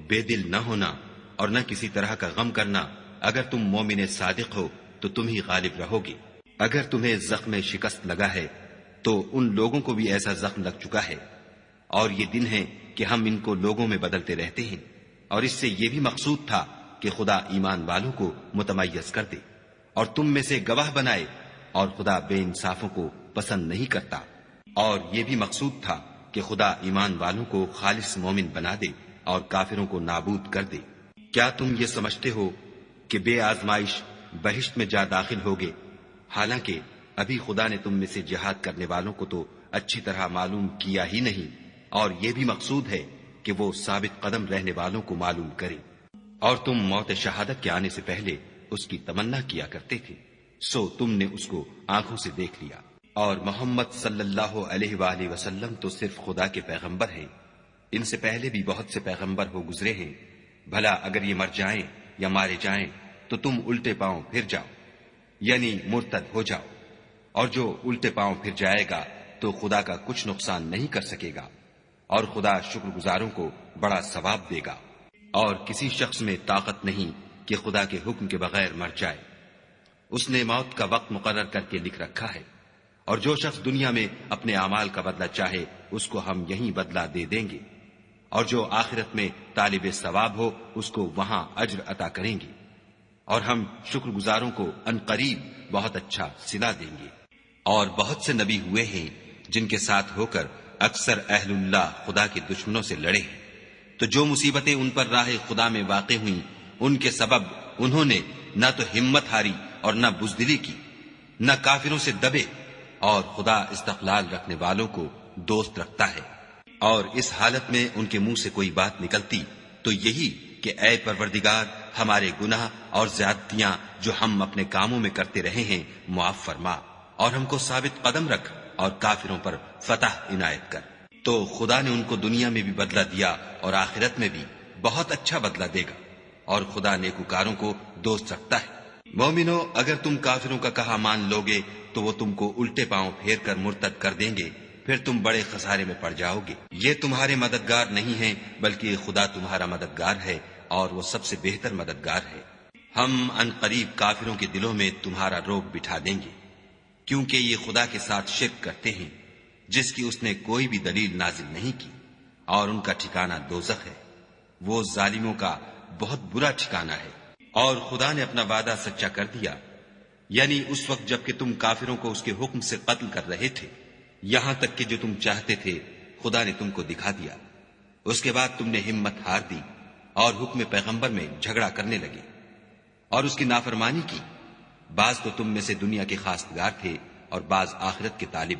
بے دل نہ ہونا اور نہ کسی طرح کا غم کرنا، اگر تم مومن صادق ہو تو تم ہی غالب رہو گے۔ اگر تمہیں زخم شکست لگا ہے تو ان لوگوں کو بھی ایسا زخم لگ چکا ہے، اور یہ دن ہے کہ ہم ان کو لوگوں میں بدلتے رہتے ہیں، اور اس سے یہ بھی مقصود تھا کہ خدا ایمان والوں کو متمیز کر دے اور تم میں سے گواہ بنائے، اور خدا بے انصافوں کو پسند نہیں کرتا، اور یہ بھی مقصود تھا کہ خدا ایمان والوں کو خالص مومن بنا دے اور کافروں کو نابود کر دے۔ کیا تم یہ سمجھتے ہو کہ بے آزمائش بہشت میں جا داخل ہوگے، حالانکہ ابھی خدا نے تم میں سے جہاد کرنے والوں کو تو اچھی طرح معلوم کیا ہی نہیں، اور یہ بھی مقصود ہے کہ وہ ثابت قدم رہنے والوں کو معلوم کرے۔ اور تم موت شہادت کے آنے سے پہلے اس کی تمنا کیا کرتے تھے، سو تم نے اس کو آنکھوں سے دیکھ لیا۔ اور محمد صلی اللہ علیہ وآلہ وسلم تو صرف خدا کے پیغمبر ہیں، ان سے پہلے بھی بہت سے پیغمبر ہو گزرے ہیں، بھلا اگر یہ مر جائیں یا مارے جائیں تو تم الٹے پاؤں پھر جاؤ، یعنی مرتد ہو جاؤ، اور جو الٹے پاؤں پھر جائے گا تو خدا کا کچھ نقصان نہیں کر سکے گا، اور خدا شکر گزاروں کو بڑا ثواب دے گا۔ اور کسی شخص میں طاقت نہیں کہ خدا کے حکم کے بغیر مر جائے، اس نے موت کا وقت مقرر کر کے لکھ رکھا ہے، اور جو شخص دنیا میں اپنے اعمال کا بدلہ چاہے اس کو ہم یہیں بدلہ دے دیں گے، اور جو آخرت میں طالب ثواب ہو اس کو وہاں اجر عطا کریں گے، اور ہم شکر گزاروں کو ان قریب بہت اچھا صلہ دیں گے۔ اور بہت سے نبی ہوئے ہیں جن کے ساتھ ہو کر اکثر اہل اللہ خدا کے دشمنوں سے لڑے ہیں، تو جو مصیبتیں ان پر راہ خدا میں واقع ہوئیں ان کے سبب انہوں نے نہ تو ہمت ہاری اور نہ بزدلی کی، نہ کافروں سے دبے، اور خدا استقلال رکھنے والوں کو دوست رکھتا ہے۔ اور اس حالت میں ان کے منہ سے کوئی بات نکلتی تو یہی کہ اے پروردگار، ہمارے گناہ اور زیادتیاں جو ہم اپنے کاموں میں کرتے رہے ہیں معاف فرما، اور ہم کو ثابت قدم رکھ اور کافروں پر فتح عنایت کر۔ تو خدا نے ان کو دنیا میں بھی بدلہ دیا اور آخرت میں بھی بہت اچھا بدلہ دے گا، اور خدا نیکوکاروں کو دوست رکھتا ہے۔ مومنو، اگر تم کافروں کا کہا مان لوگے تو وہ تم کو الٹے پاؤں پھیر کر مرتد کر دیں گے، پھر تم بڑے خسارے میں پڑ جاؤ گے۔ یہ تمہارے مددگار نہیں ہیں بلکہ خدا تمہارا مددگار ہے، اور وہ سب سے بہتر مددگار ہے۔ ہم ان قریب کافروں کے دلوں میں تمہارا روب بٹھا دیں گے، کیونکہ یہ خدا کے ساتھ شرک کرتے ہیں جس کی اس نے کوئی بھی دلیل نازل نہیں کی، اور ان کا ٹھکانہ دوزخ ہے، وہ ظالموں کا بہت برا ٹھکانہ ہے۔ اور خدا نے اپنا وعدہ سچا کر دیا، یعنی اس وقت جب کہ تم کافروں کو اس کے حکم سے قتل کر رہے تھے، یہاں تک کہ جو تم چاہتے تھے خدا نے تم کو دکھا دیا۔ اس کے بعد تم نے ہمت ہار دی اور حکم پیغمبر میں جھگڑا کرنے لگے اور اس کی نافرمانی کی۔ بعض تو تم میں سے دنیا کے خواستگار تھے اور بعض آخرت کے طالب۔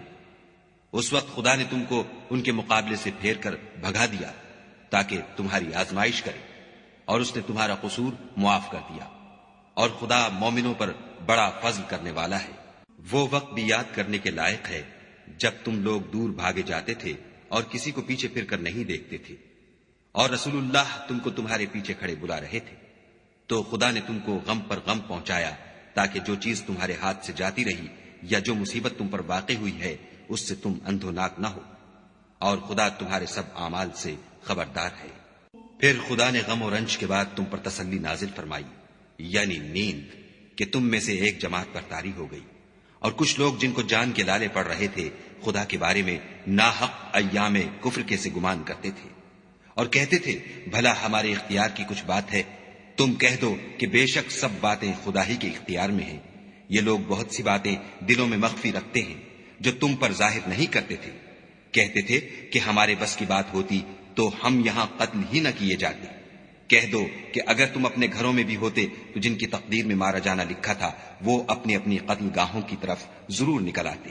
اس وقت خدا نے تم کو ان کے مقابلے سے پھیر کر بھگا دیا تاکہ تمہاری آزمائش کرے، اور اس نے تمہارا قصور معاف کر دیا، اور خدا مومنوں پر بڑا فضل کرنے والا ہے۔ وہ وقت بھی یاد کرنے کے لائق ہے جب تم لوگ دور بھاگے جاتے تھے اور کسی کو پیچھے پھر کر نہیں دیکھتے تھے، اور رسول اللہ تم کو تمہارے پیچھے کھڑے بلا رہے تھے، تو خدا نے تم کو غم پر غم پہنچایا تاکہ جو چیز تمہارے ہاتھ سے جاتی رہی یا جو مصیبت تم پر واقع ہوئی ہے اس سے تم اندھوناک نہ ہو، اور خدا تمہارے سب اعمال سے خبردار ہے۔ پھر خدا نے غم و رنج کے بعد تم پر تسلی نازل فرمائی، یعنی نیند، کہ تم میں سے ایک جماعت پر طاری ہو گئی، اور کچھ لوگ جن کو جان کے لالے پڑ رہے تھے خدا کے بارے میں ناحق ایام کفر کے سے گمان کرتے تھے، اور کہتے تھے بھلا ہمارے اختیار کی کچھ بات ہے؟ تم کہہ دو کہ بے شک سب باتیں خدا ہی کے اختیار میں ہیں۔ یہ لوگ بہت سی باتیں دلوں میں مخفی رکھتے ہیں جو تم پر ظاہر نہیں کرتے تھے۔ کہتے تھے کہ ہمارے بس کی بات ہوتی تو ہم یہاں قتل ہی نہ کیے جاتے، کہہ دو کہ اگر تم اپنے گھروں میں بھی ہوتے تو جن کی تقدیر میں مارا جانا لکھا تھا وہ اپنی اپنی قتل گاہوں کی طرف ضرور نکل آتے۔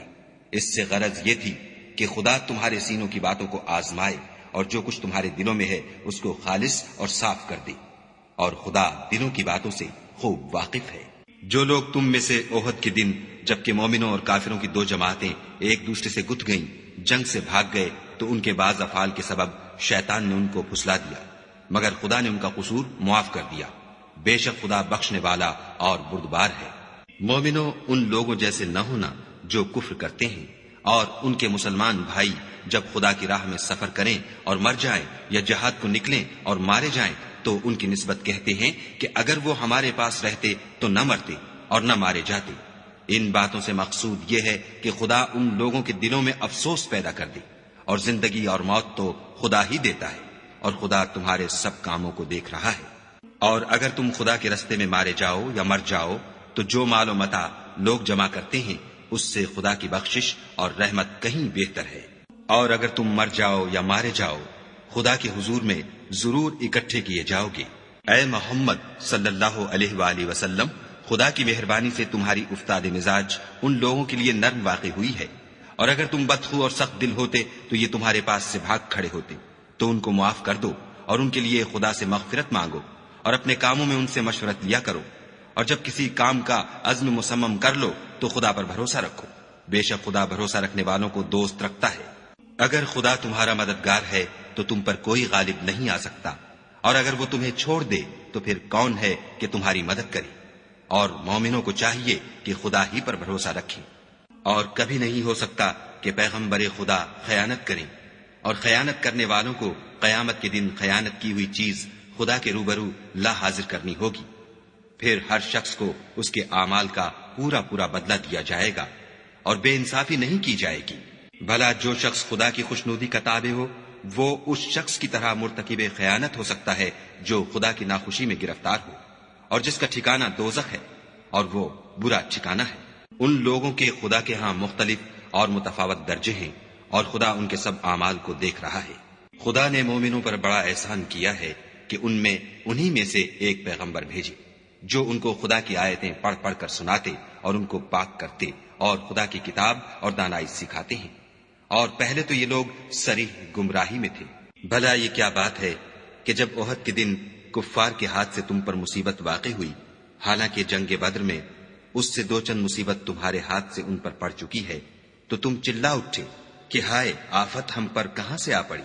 اس سے غرض یہ تھی کہ خدا تمہارے سینوں کی باتوں کو آزمائے اور جو کچھ تمہارے دلوں میں ہے اس کو خالص اور صاف کر دے، اور خدا دلوں کی باتوں سے خوب واقف ہے۔ جو لوگ تم میں سے احد کے دن جبکہ مومنوں اور کافروں کی دو جماعتیں ایک دوسرے سے گتھ گئیں جنگ سے بھاگ گئے تو ان کے بعض افعال کے سبب شیطان نے ان کو پھسلا دیا، مگر خدا نے ان کا قصور معاف کر دیا۔ بے شک خدا بخشنے والا اور بردبار ہے۔ مومنوں، ان لوگوں جیسے نہ ہونا جو کفر کرتے ہیں، اور ان کے مسلمان بھائی جب خدا کی راہ میں سفر کریں اور مر جائیں یا جہاد کو نکلیں اور مارے جائیں تو ان کی نسبت کہتے ہیں کہ اگر وہ ہمارے پاس رہتے تو نہ مرتے اور نہ مارے جاتے۔ ان باتوں سے مقصود یہ ہے کہ خدا ان لوگوں کے دلوں میں افسوس پیدا کر دے، اور زندگی اور موت تو خدا ہی دیتا ہے، اور خدا تمہارے سب کاموں کو دیکھ رہا ہے۔ اور اگر تم خدا کے رستے میں مارے جاؤ یا مر جاؤ تو جو مال و متاع لوگ جمع کرتے ہیں اس سے خدا کی بخشش اور رحمت کہیں بہتر ہے۔ اور اگر تم مر جاؤ یا مارے جاؤ خدا کے حضور میں ضرور اکٹھے کیے جاؤ گے۔ اے محمد صلی اللہ علیہ وآلہ وسلم، خدا کی مہربانی سے تمہاری افتاد مزاج ان لوگوں کے لیے نرم واقع ہوئی ہے، اور اگر تم بدخو اور سخت دل ہوتے تو یہ تمہارے پاس سے بھاگ کھڑے ہوتے، تو ان کو معاف کر دو اور ان کے لیے خدا سے مغفرت مانگو، اور اپنے کاموں میں ان سے مشورت لیا کرو، اور جب کسی کام کا عزم مصمم کر لو تو خدا پر بھروسہ رکھو، بے شک خدا بھروسہ رکھنے والوں کو دوست رکھتا ہے۔ اگر خدا تمہارا مددگار ہے تو تم پر کوئی غالب نہیں آ سکتا، اور اگر وہ تمہیں چھوڑ دے تو پھر کون ہے کہ تمہاری مدد کرے؟ اور مومنوں کو چاہیے کہ خدا ہی پر بھروسہ رکھیں، اور کبھی نہیں ہو سکتا کہ پیغمبر خدا خیانت کریں، اور خیانت کرنے والوں کو قیامت کے دن خیانت کی ہوئی چیز خدا کے روبرو لا حاضر کرنی ہوگی، پھر ہر شخص کو اس کے اعمال کا پورا پورا بدلہ دیا جائے گا، اور بے انصافی نہیں کی جائے گی۔ بھلا جو شخص خدا کی خوشنودی کا تابع ہو وہ اس شخص کی طرح مرتکب خیانت ہو سکتا ہے جو خدا کی ناخوشی میں گرفتار ہو، اور جس کا ٹھکانہ دوزخ ہے، اور وہ برا ٹھکانہ ہے۔ ان لوگوں کے خدا کے ہاں مختلف اور متفاوت درجے ہیں، اور خدا ان کے سب اعمال کو دیکھ رہا ہے۔ خدا نے مومنوں پر بڑا احسان کیا ہے کہ ان میں انہی میں سے ایک پیغمبر بھیجے جو ان کو خدا کی آیتیں پڑھ پڑھ کر سناتے اور ان کو پاک کرتے اور خدا کی کتاب اور دانائی سکھاتے ہیں، اور پہلے تو یہ لوگ صریح گمراہی میں تھے۔ بھلا یہ کیا بات ہے کہ جب احد کے دن کفار کے ہاتھ سے تم پر مصیبت واقع ہوئی، حالانکہ جنگ بدر میں اس سے دو چند مصیبت تمہارے ہاتھ سے ان پر پڑ چکی ہے، تو تم چلا اٹھے کہ ہائے آفت ہم پر کہاں سے آ پڑی؟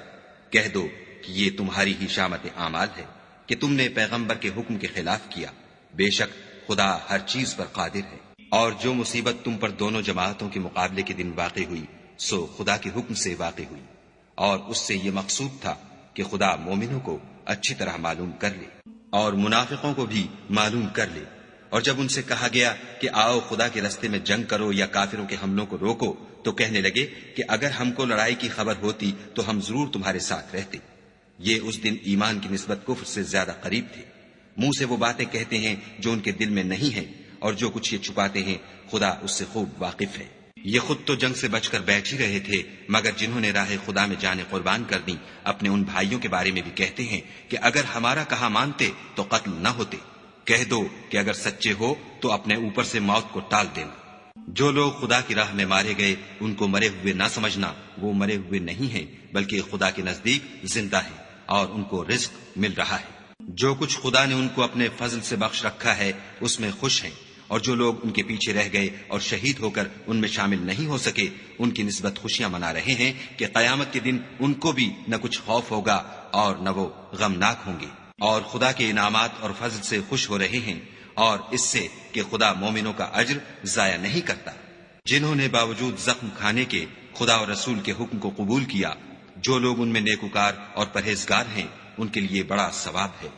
کہہ دو کہ یہ تمہاری ہی شامت اعمال ہے کہ تم نے پیغمبر کے حکم کے خلاف کیا، بے شک خدا ہر چیز پر قادر ہے۔ اور جو مصیبت تم پر دونوں جماعتوں کے مقابلے کے دن واقع ہوئی سو خدا کے حکم سے واقع ہوئی، اور اس سے یہ مقصود تھا کہ خدا مومنوں کو اچھی طرح معلوم کر لے اور منافقوں کو بھی معلوم کر لے۔ اور جب ان سے کہا گیا کہ آؤ خدا کے رستے میں جنگ کرو یا کافروں کے حملوں کو روکو تو کہنے لگے کہ اگر ہم کو لڑائی کی خبر ہوتی تو ہم ضرور تمہارے ساتھ رہتے۔ یہ اس دن ایمان کی نسبت کفر سے زیادہ قریب تھے۔ منہ سے وہ باتیں کہتے ہیں جو ان کے دل میں نہیں ہیں، اور جو کچھ یہ چھپاتے ہیں خدا اس سے خوب واقف ہے۔ یہ خود تو جنگ سے بچ کر بیٹھ ہی رہے تھے، مگر جنہوں نے راہ خدا میں جانیں قربان کر دی اپنے ان بھائیوں کے بارے میں بھی کہتے ہیں کہ اگر ہمارا کہا مانتے تو قتل نہ ہوتے۔ کہہ دو کہ اگر سچے ہو تو اپنے اوپر سے موت کو ٹال دینا۔ جو لوگ خدا کی راہ میں مارے گئے ان کو مرے ہوئے نہ سمجھنا، وہ مرے ہوئے نہیں ہیں بلکہ خدا کے نزدیک زندہ ہیں اور ان کو رزق مل رہا ہے۔ جو کچھ خدا نے ان کو اپنے فضل سے بخش رکھا ہے اس میں خوش ہیں، اور جو لوگ ان کے پیچھے رہ گئے اور شہید ہو کر ان میں شامل نہیں ہو سکے ان کی نسبت خوشیاں منا رہے ہیں کہ قیامت کے دن ان کو بھی نہ کچھ خوف ہوگا اور نہ وہ غمناک ہوں گے، اور خدا کے انعامات اور فضل سے خوش ہو رہے ہیں، اور اس سے کہ خدا مومنوں کا اجر ضائع نہیں کرتا۔ جنہوں نے باوجود زخم کھانے کے خدا اور رسول کے حکم کو قبول کیا، جو لوگ ان میں نیکوکار اور پرہیزگار ہیں ان کے لیے بڑا ثواب ہے۔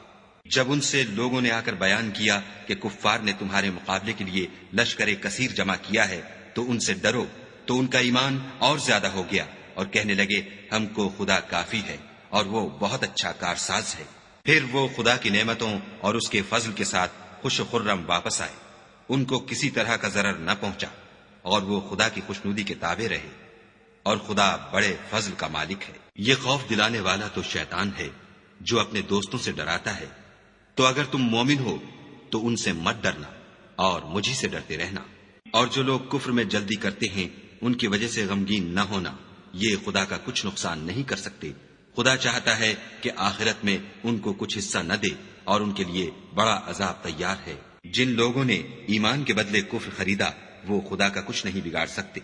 جب ان سے لوگوں نے آ کر بیان کیا کہ کفار نے تمہارے مقابلے کے لیے لشکر کثیر جمع کیا ہے تو ان سے ڈرو، تو ان کا ایمان اور زیادہ ہو گیا اور کہنے لگے ہم کو خدا کافی ہے اور وہ بہت اچھا کارساز ہے۔ پھر وہ خدا کی نعمتوں اور اس کے فضل کے ساتھ خوش و خرم واپس آئے، ان کو کسی طرح کا ضرر نہ پہنچا، اور وہ خدا کی خوشنودی کے تابع رہے، اور خدا بڑے فضل کا مالک ہے۔ یہ خوف دلانے والا تو شیطان ہے جو اپنے دوستوں سے ڈراتا ہے تو اگر تم مومن ہو تو ان سے مت ڈرنا اور مجھی سے ڈرتے رہنا۔ اور جو لوگ کفر میں جلدی کرتے ہیں ان کی وجہ سے غمگین نہ ہونا، یہ خدا کا کچھ نقصان نہیں کر سکتے۔ خدا چاہتا ہے کہ آخرت میں ان کو کچھ حصہ نہ دے اور ان کے لیے بڑا عذاب تیار ہے۔ جن لوگوں نے ایمان کے بدلے کفر خریدا وہ خدا کا کچھ نہیں بگاڑ سکتے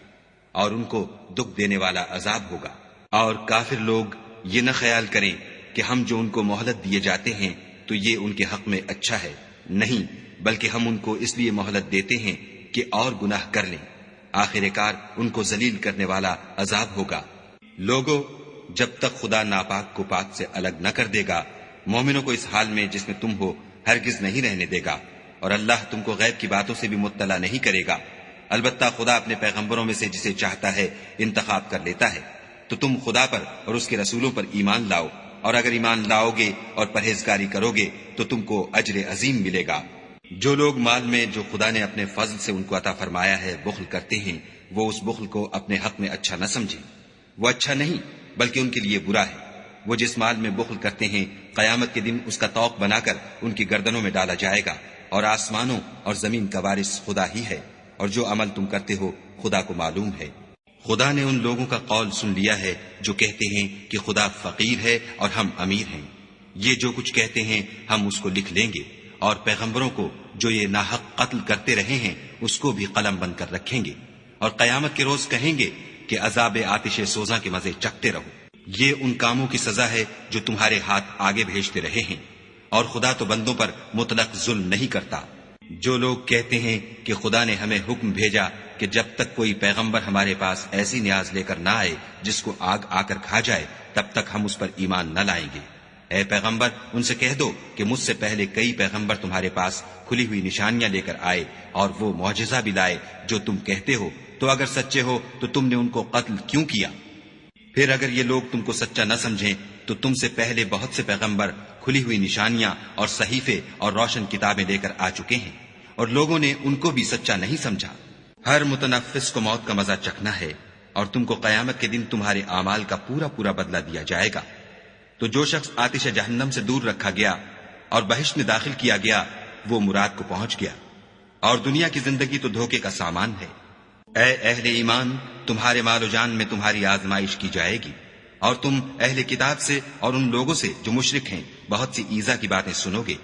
اور ان کو دکھ دینے والا عذاب ہوگا۔ اور کافر لوگ یہ نہ خیال کریں کہ ہم جو ان کو مہلت دیے جاتے ہیں تو یہ ان کے حق میں اچھا ہے، نہیں، بلکہ ہم ان کو اس لیے مہلت دیتے ہیں کہ اور گناہ کر لیں، آخر کار ان کو ذلیل کرنے والا عذاب ہوگا۔ لوگو، جب تک خدا ناپاک کو پاک سے الگ نہ کر دے گا، مومنوں کو اس حال میں جس میں تم ہو ہرگز نہیں رہنے دے گا، اور اللہ تم کو غیب کی باتوں سے بھی مطلع نہیں کرے گا۔ البتہ خدا اپنے پیغمبروں میں سے جسے چاہتا ہے انتخاب کر لیتا ہے۔ تو تم خدا پر اور اس کے رسولوں پر ایمان لاؤ، اور اگر ایمان لاؤ گے اور پرہیزگاری کرو گے تو تم کو اجر عظیم ملے گا۔ جو لوگ مال میں جو خدا نے اپنے فضل سے ان کو عطا فرمایا ہے بخل کرتے ہیں، وہ اس بخل کو اپنے حق میں اچھا نہ سمجھیں، وہ اچھا نہیں بلکہ ان کے لیے برا ہے۔ وہ جس مال میں بخل کرتے ہیں قیامت کے دن اس کا طوق بنا کر ان کی گردنوں میں ڈالا جائے گا، اور آسمانوں اور زمین کا وارث خدا ہی ہے، اور جو عمل تم کرتے ہو خدا کو معلوم ہے۔ خدا نے ان لوگوں کا قول سن لیا ہے جو کہتے ہیں کہ خدا فقیر ہے اور ہم امیر ہیں۔ یہ جو کچھ کہتے ہیں ہم اس کو لکھ لیں گے، اور پیغمبروں کو جو یہ ناحق قتل کرتے رہے ہیں اس کو بھی قلم بند کر رکھیں گے، اور قیامت کے روز کہیں گے کہ عذاب آتش سوزاں کے مزے چکھتے رہو۔ یہ ان کاموں کی سزا ہے جو تمہارے ہاتھ آگے بھیجتے رہے ہیں، اور خدا تو بندوں پر مطلق ظلم نہیں کرتا۔ جو لوگ کہتے ہیں کہ خدا نے ہمیں حکم بھیجا کہ جب تک کوئی پیغمبر ہمارے پاس ایسی نیاز لے کر نہ آئے جس کو آگ آ کر کھا جائے تب تک ہم اس پر ایمان نہ لائیں گے۔ اے پیغمبر، ان سے کہہ دو کہ مجھ سے پہلے کئی پیغمبر تمہارے پاس کھلی ہوئی نشانیاں لے کر آئے اور وہ معجزہ بھی لائے جو تم کہتے ہو، تو اگر سچے ہو تو تم نے ان کو قتل کیوں کیا؟ پھر اگر یہ لوگ تم کو سچا نہ سمجھیں تو تم سے پہلے بہت سے پیغمبر کھلی ہوئی نشانیاں اور صحیفے اور روشن کتابیں لے کر آ چکے ہیں، اور لوگوں نے ان کو بھی سچا نہیں سمجھا۔ ہر متنفس کو موت کا مزہ چکھنا ہے، اور تم کو قیامت کے دن تمہارے اعمال کا پورا پورا بدلہ دیا جائے گا۔ تو جو شخص آتش جہنم سے دور رکھا گیا اور بہشت میں داخل کیا گیا وہ مراد کو پہنچ گیا، اور دنیا کی زندگی تو دھوکے کا سامان ہے۔ اے اہل ایمان، تمہارے مال و جان میں تمہاری آزمائش کی جائے گی، اور تم اہل کتاب سے اور ان لوگوں سے جو مشرک ہیں بہت سی ایذا کی باتیں سنو گے،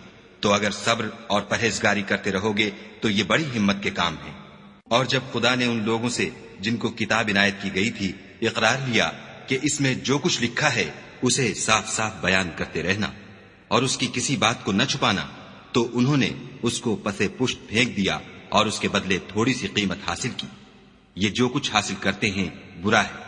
تو اگر صبر اور پرہیزگاری کرتے رہو گے تو یہ بڑی ہمت کے کام ہیں۔ اور جب خدا نے ان لوگوں سے جن کو کتاب عنایت کی گئی تھی اقرار لیا کہ اس میں جو کچھ لکھا ہے اسے صاف صاف بیان کرتے رہنا اور اس کی کسی بات کو نہ چھپانا، تو انہوں نے اس کو پسے پشت پھینک دیا اور اس کے بدلے تھوڑی سی قیمت حاصل کی۔ یہ جو کچھ حاصل کرتے ہیں برا ہے۔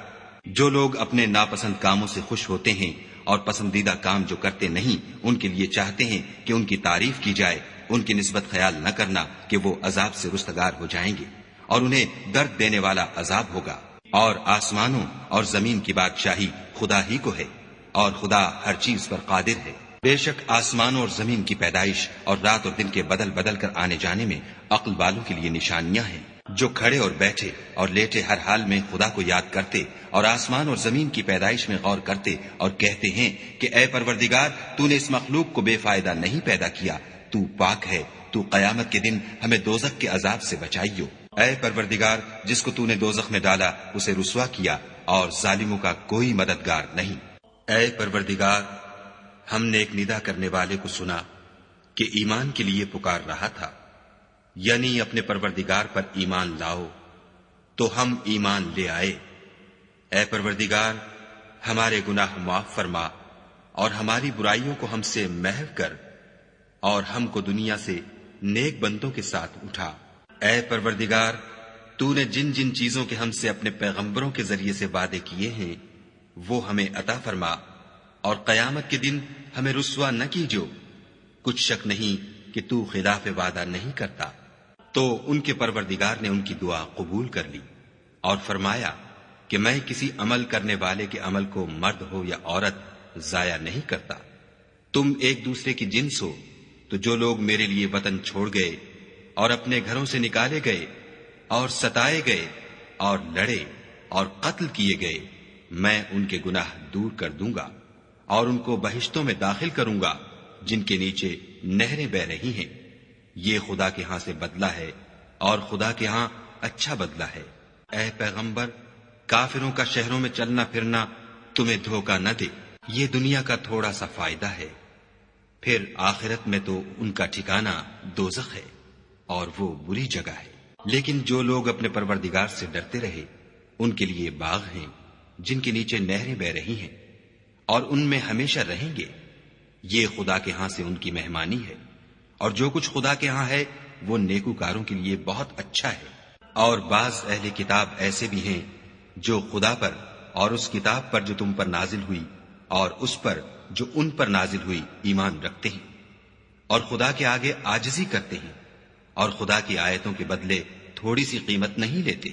جو لوگ اپنے ناپسند کاموں سے خوش ہوتے ہیں اور پسندیدہ کام جو کرتے نہیں ان کے لیے چاہتے ہیں کہ ان کی تعریف کی جائے، ان کی نسبت خیال نہ کرنا کہ وہ عذاب سے رستگار ہو جائیں گے اور انہیں درد دینے والا عذاب ہوگا۔ اور آسمانوں اور زمین کی بادشاہی خدا ہی کو ہے، اور خدا ہر چیز پر قادر ہے۔ بے شک آسمانوں اور زمین کی پیدائش اور رات اور دن کے بدل بدل کر آنے جانے میں عقل والوں کے لیے نشانیاں ہیں۔ جو کھڑے اور بیٹھے اور لیٹے ہر حال میں خدا کو یاد کرتے اور آسمان اور زمین کی پیدائش میں غور کرتے اور کہتے ہیں کہ اے پروردگار، تو نے اس مخلوق کو بے فائدہ نہیں پیدا کیا، تو پاک ہے، تو قیامت کے دن ہمیں دوزخ کے عذاب سے بچائیو۔ اے پروردگار، جس کو تو نے دوزخ میں ڈالا اسے رسوا کیا، اور ظالموں کا کوئی مددگار نہیں۔ اے پروردگار، ہم نے ایک ندا کرنے والے کو سنا کہ ایمان کے لیے پکار رہا تھا، یعنی اپنے پروردگار پر ایمان لاؤ، تو ہم ایمان لے آئے۔ اے پروردگار، ہمارے گناہ معاف فرما اور ہماری برائیوں کو ہم سے محو کر، اور ہم کو دنیا سے نیک بندوں کے ساتھ اٹھا۔ اے پروردگار، تو نے جن جن چیزوں کے ہم سے اپنے پیغمبروں کے ذریعے سے وعدے کیے ہیں وہ ہمیں عطا فرما، اور قیامت کے دن ہمیں رسوا نہ کیجو۔ کچھ شک نہیں کہ تو خلاف وعدہ نہیں کرتا۔ تو ان کے پروردگار نے ان کی دعا قبول کر لی اور فرمایا کہ میں کسی عمل کرنے والے کے عمل کو مرد ہو یا عورت ضائع نہیں کرتا۔ تم ایک دوسرے کی جنس ہو، تو جو لوگ میرے لیے وطن چھوڑ گئے اور اپنے گھروں سے نکالے گئے اور ستائے گئے اور لڑے اور قتل کیے گئے، میں ان کے گناہ دور کر دوں گا اور ان کو بہشتوں میں داخل کروں گا، جن کے نیچے نہریں بہ رہی ہیں، یہ خدا کے ہاں سے بدلہ ہے اور خدا کے ہاں اچھا بدلہ ہے۔ اے پیغمبر، کافروں کا شہروں میں چلنا پھرنا تمہیں دھوکہ نہ دے، یہ دنیا کا تھوڑا سا فائدہ ہے، پھر آخرت میں تو ان کا ٹھکانہ دوزخ ہے اور وہ بری جگہ ہے۔ لیکن جو لوگ اپنے پروردگار سے ڈرتے رہے ان کے لیے باغ ہیں جن کے نیچے نہریں بہ رہی ہیں اور ان میں ہمیشہ رہیں گے، یہ خدا کے ہاں سے ان کی مہمانی ہے، اور جو کچھ خدا کے ہاں ہے وہ نیکوکاروں کے لیے بہت اچھا ہے۔ اور بعض اہل کتاب ایسے بھی ہیں جو خدا پر اور اس کتاب پر جو تم پر نازل ہوئی اور اس پر جو ان پر نازل ہوئی ایمان رکھتے ہیں، اور خدا کے آگے عاجزی کرتے ہیں اور خدا کی آیتوں کے بدلے تھوڑی سی قیمت نہیں لیتے۔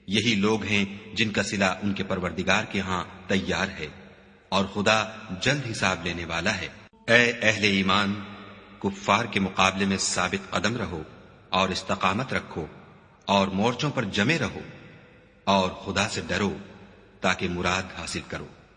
یہی لوگ ہیں جن کا صلہ ان کے پروردگار کے ہاں تیار ہے، اور خدا جلد حساب لینے والا ہے۔ اے اہل ایمان، کفار کے مقابلے میں ثابت قدم رہو اور استقامت رکھو اور مورچوں پر جمے رہو اور خدا سے ڈرو تاکہ مراد حاصل کرو۔